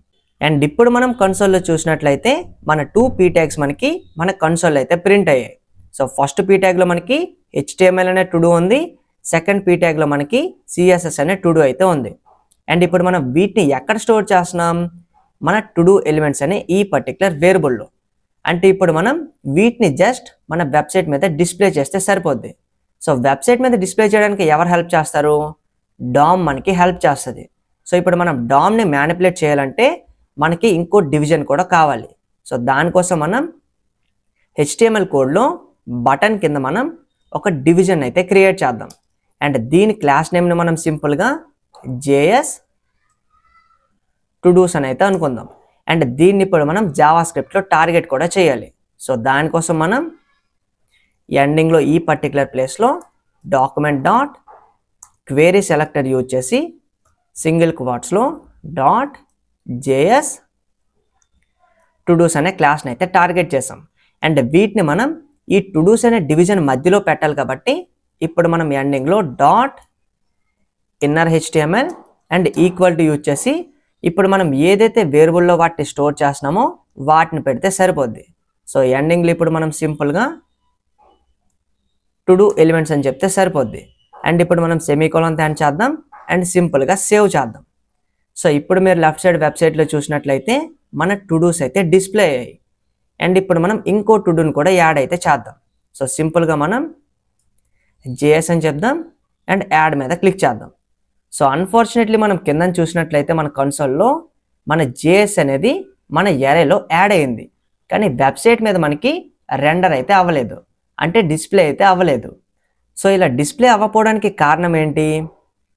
అండ్ ఇప్పుడు మనం కన్సోల్లో చూసినట్లయితే మన 2 p ట్యాగ్స్ మనకి మన కన్సోల్ అయితే ప్రింట్ అయ్యాయి. సో ఫస్ట్ పీ ట్యాగ్లో మనకి HTML అనే టు డూ ఉంది, సెకండ్ పీ ట్యాగ్లో మనకి CSS అనే టు డూ అయితే ఉంది. అండ్ ఇప్పుడు మనం వీటిని ఎక్కడ స్టోర్ చేస్తున్నాం, మన టు డూ ఎలిమెంట్స్ అనే ఈ పర్టికులర్ వేరియబుల్లో. అంటే ఇప్పుడు మనం వీటిని జస్ట్ మన వెబ్సైట్ మీద డిస్ప్లే చేస్తే సరిపోద్ది. సో వెబ్సైట్ మీద డిస్ప్లే చేయడానికి ఎవరు హెల్ప్ చేస్తారు, డామ్ మనకి హెల్ప్ చేస్తుంది. సో ఇప్పుడు మనం డామ్ని మ్యానిపులేట్ చేయాలంటే మనకి ఇంకో డివిజన్ కూడా కావాలి. సో దానికోసం మనం HTML కోడ్లో బటన్ కింద మనం ఒక డివిజన్ అయితే క్రియేట్ చేద్దాం. అండ్ దీని క్లాస్ నేమ్ని మనం సింపుల్గా JS టు డూస్ అని అయితే అనుకుందాం. అండ్ దీన్ని ఇప్పుడు మనం జావా స్క్రిప్ట్లో టార్గెట్ కూడా చేయాలి. సో దానికోసం మనం ఎండింగ్లో ఈ పర్టికులర్ ప్లేస్లో document dot query selector use చేసి సింగిల్ క్వాట్స్లో డాట్ JS టు డూస్ అనే క్లాస్ని అయితే టార్గెట్ చేసాం. అండ్ వీటిని మనం ఈ టు డూస్ అనే డివిజన్ మధ్యలో పెట్టాలి కాబట్టి ఇప్పుడు మనం ఎండింగ్లో dot inner HTML and equal to use చేసి ఇప్పుడు మనం ఏదైతే వేరియబుల్లో వాటిని స్టోర్ చేస్తున్నామో వాటిని పెడితే సరిపోద్ది. సో ఎండింగ్లో ఇప్పుడు మనం సింపుల్గా టు డూ ఎలిమెంట్స్ అని చెప్తే సరిపోద్ది. అండ్ ఇప్పుడు మనం సెమీకోలన్ యాడ్ చేద్దాం అండ్ సింపుల్గా సేవ్ చేద్దాం. సో ఇప్పుడు మీరు లెఫ్ట్ సైడ్ వెబ్సైట్లో చూసినట్లయితే మన టు డూస్ అయితే డిస్ప్లే అయ్యాయి. అండ్ ఇప్పుడు మనం ఇంకో టు డూని కూడా యాడ్ అయితే చేద్దాం. సో సింపుల్గా మనం JS అని చెప్దాం అండ్ యాడ్ మీద క్లిక్ చేద్దాం. సో అన్ఫార్చునేట్లీ మనం కింద చూసినట్లయితే మన కన్సోల్లో మన JS అనేది మన ఎరేలో యాడ్ అయ్యింది, కానీ వెబ్సైట్ మీద మనకి రెండర్ అయితే అవ్వలేదు, అంటే డిస్ప్లే అయితే అవ్వలేదు. సో ఇలా డిస్ప్లే అవ్వకపోవడానికి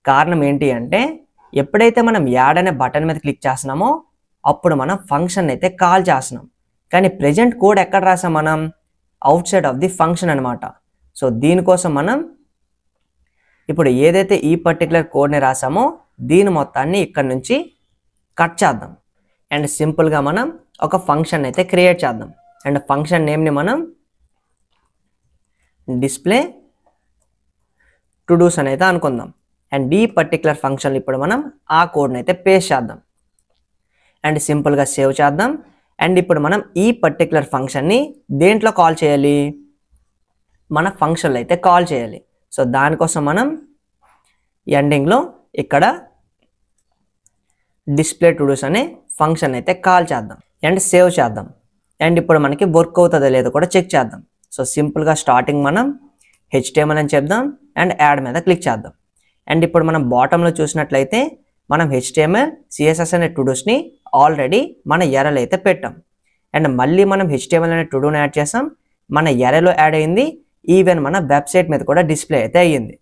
కారణం ఏంటి అంటే ఎప్పుడైతే మనం యాడ్ అనే బటన్ మీద క్లిక్ చేస్తున్నామో అప్పుడు మనం ఫంక్షన్ అయితే కాల్ చేస్తున్నాం, కానీ ప్రెజెంట్ కోడ్ ఎక్కడ రాసాం మనం, out side of the function అనమాట. సో దీనికోసం మనం ఇప్పుడు ఏదైతే ఈ పర్టికులర్ కోడ్ని రాసామో దీని మొత్తాన్ని ఇక్కడ నుంచి కట్ చేద్దాం. అండ్ సింపుల్గా మనం ఒక ఫంక్షన్ అయితే క్రియేట్ చేద్దాం. అండ్ ఫంక్షన్ నేమ్ని మనం డిస్ప్లే టు డూస్ అని అయితే అనుకుందాం. అండ్ ఈ పర్టికులర్ ఫంక్షన్ ఇప్పుడు మనం ఆ కోడ్ని అయితే పేస్ట్ చేద్దాం అండ్ సింపుల్గా సేవ్ చేద్దాం. అండ్ ఇప్పుడు మనం ఈ పర్టికులర్ ఫంక్షన్ని దేంట్లో కాల్ చేయాలి, మన ఫంక్షన్లో అయితే కాల్ చేయాలి. సో దానికోసం మనం ఎండింగ్లో ఇక్కడ డిస్ప్లే టు డూస్ అనే ఫంక్షన్ అయితే కాల్ చేద్దాం అండ్ సేవ్ చేద్దాం. అండ్ ఇప్పుడు మనకి వర్క్ అవుతుందో లేదో కూడా చెక్ చేద్దాం. సో సింపుల్గా స్టార్టింగ్ మనం HTML అని చెప్దాం అండ్ యాడ్ మీద క్లిక్ చేద్దాం. అండ్ ఇప్పుడు మనం బాటంలో చూసినట్లయితే మనం HTML CSS అనే టు డూస్ని ఆల్రెడీ మన ఎరేలో అయితే పెట్టాం. అండ్ మళ్ళీ మనం HTML అనే టు డూని యాడ్ చేసాం, మన ఎరేలో యాడ్ అయింది, ఈవెన్ మన వెబ్సైట్ మీద కూడా డిస్ప్లే అయితే అయ్యింది.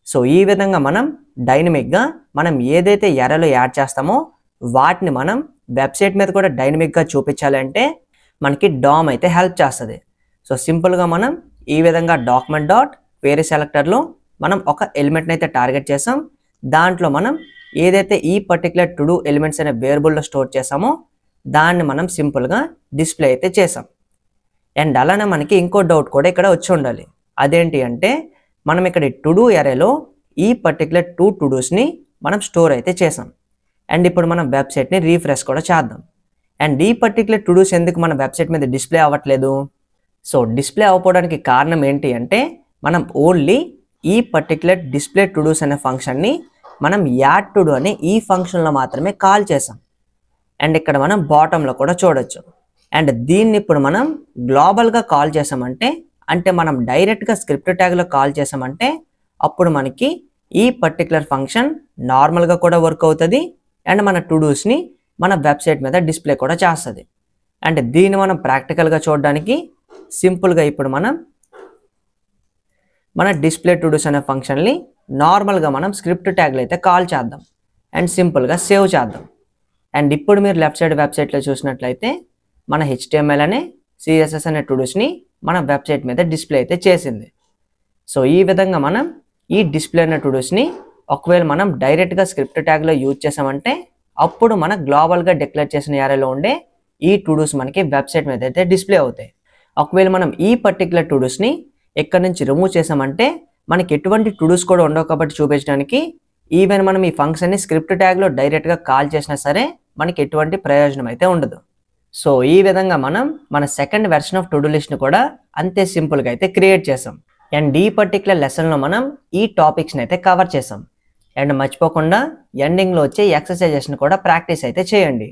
సో ఈ విధంగా మనం డైనమిక్గా మనం ఏదైతే ఎరేలో యాడ్ చేస్తామో వాటిని మనం వెబ్సైట్ మీద కూడా డైనమిక్గా చూపించాలంటే మనకి డామ్ అయితే హెల్ప్ చేస్తుంది. సో సింపుల్గా మనం ఈ విధంగా డాక్యుమెంట్ డాట్ క్వేరీ సెలెక్టర్లో మనం ఒక ఎలిమెంట్ని అయితే టార్గెట్ చేసాం, దాంట్లో మనం ఏదైతే ఈ పర్టికులర్ టు డూ ఎలిమెంట్స్ అనే వేరియబుల్లో స్టోర్ చేసామో దాన్ని మనం సింపుల్గా డిస్ప్లే అయితే చేసాం. అండ్ అలానే మనకి ఇంకో డౌట్ కూడా ఇక్కడ వచ్చి ఉండాలి, అదేంటి అంటే మనం ఇక్కడ టు డూ ఎరేలో ఈ పర్టికులర్ టు డూస్ని మనం స్టోర్ అయితే చేసాం. అండ్ ఇప్పుడు మనం వెబ్సైట్ని రీఫ్రెష్ కూడా చేద్దాం. అండ్ ఈ పర్టికులర్ టు డూస్ ఎందుకు మన వెబ్సైట్ మీద డిస్ప్లే అవ్వట్లేదు, సో డిస్ప్లే అవ్వడానికి కారణం ఏంటి అంటే మనం ఓన్లీ ఈ పర్టికులర్ డిస్ప్లే టు డూస్ అనే ఫంక్షన్ని మనం యాడ్ టు డూ అనే ఈ ఫంక్షన్లో మాత్రమే కాల్ చేసాం. అండ్ ఇక్కడ మనం బాటంలో కూడా చూడొచ్చు. అండ్ దీన్ని ఇప్పుడు మనం గ్లోబల్గా కాల్ చేసామంటే, అంటే మనం డైరెక్ట్గా స్క్రిప్ట్ ట్యాగ్లో కాల్ చేసామంటే అప్పుడు మనకి ఈ పర్టికులర్ ఫంక్షన్ నార్మల్గా కూడా వర్క్ అవుతుంది అండ్ మన టు డూస్ని మన వెబ్సైట్ మీద డిస్ప్లే కూడా చేస్తుంది. అండ్ దీన్ని మనం ప్రాక్టికల్గా చూడడానికి సింపుల్గా ఇప్పుడు మనం మన డిస్ప్లే టు డూస్ అనే ఫంక్షన్ని నార్మల్గా మనం స్క్రిప్ట్ ట్యాగ్లో అయితే కాల్ చేద్దాం అండ్ సింపుల్గా సేవ్ చేద్దాం. అండ్ ఇప్పుడు మీరు లెఫ్ట్ సైడ్ వెబ్సైట్లో చూసినట్లయితే మన HTML అనే CSS అనే టు డూస్ని మన వెబ్సైట్ మీద డిస్ప్లే అయితే చేసింది. సో ఈ విధంగా మనం ఈ డిస్ప్లే అనే టు డూస్ని ఒకవేళ మనం డైరెక్ట్గా స్క్రిప్ట్ ట్యాగ్లో యూజ్ చేసామంటే అప్పుడు మన గ్లోబల్గా డిక్లేర్ చేసిన ఏరియాలో ఉండే ఈ టు డూస్ మనకి వెబ్సైట్ మీద అయితే డిస్ప్లే అవుతాయి. ఒకవేళ మనం ఈ పర్టికులర్ టు డూస్ని ఇక్కడ నుంచి రిమూవ్ చేసామంటే మనకి ఎటువంటి టు డూస్ కూడా ఉండవు కాబట్టి చూపించడానికి ఈవెన్ మనం ఈ ఫంక్షన్ని స్క్రిప్ట్ ట్యాగ్లో డైరెక్ట్గా కాల్ చేసినా సరే మనకి ఎటువంటి ప్రయోజనం అయితే ఉండదు. సో ఈ విధంగా మనం మన second version of to do లిస్ట్ని కూడా అంతే సింపుల్గా అయితే క్రియేట్ చేసాం. అండ్ ఈ పర్టికులర్ లెసన్లో మనం ఈ టాపిక్స్ని అయితే కవర్ చేసాం. అండ్ మర్చిపోకుండా ఎండింగ్లో వచ్చే ఎక్సర్సైజెస్ని కూడా ప్రాక్టీస్ అయితే చేయండి.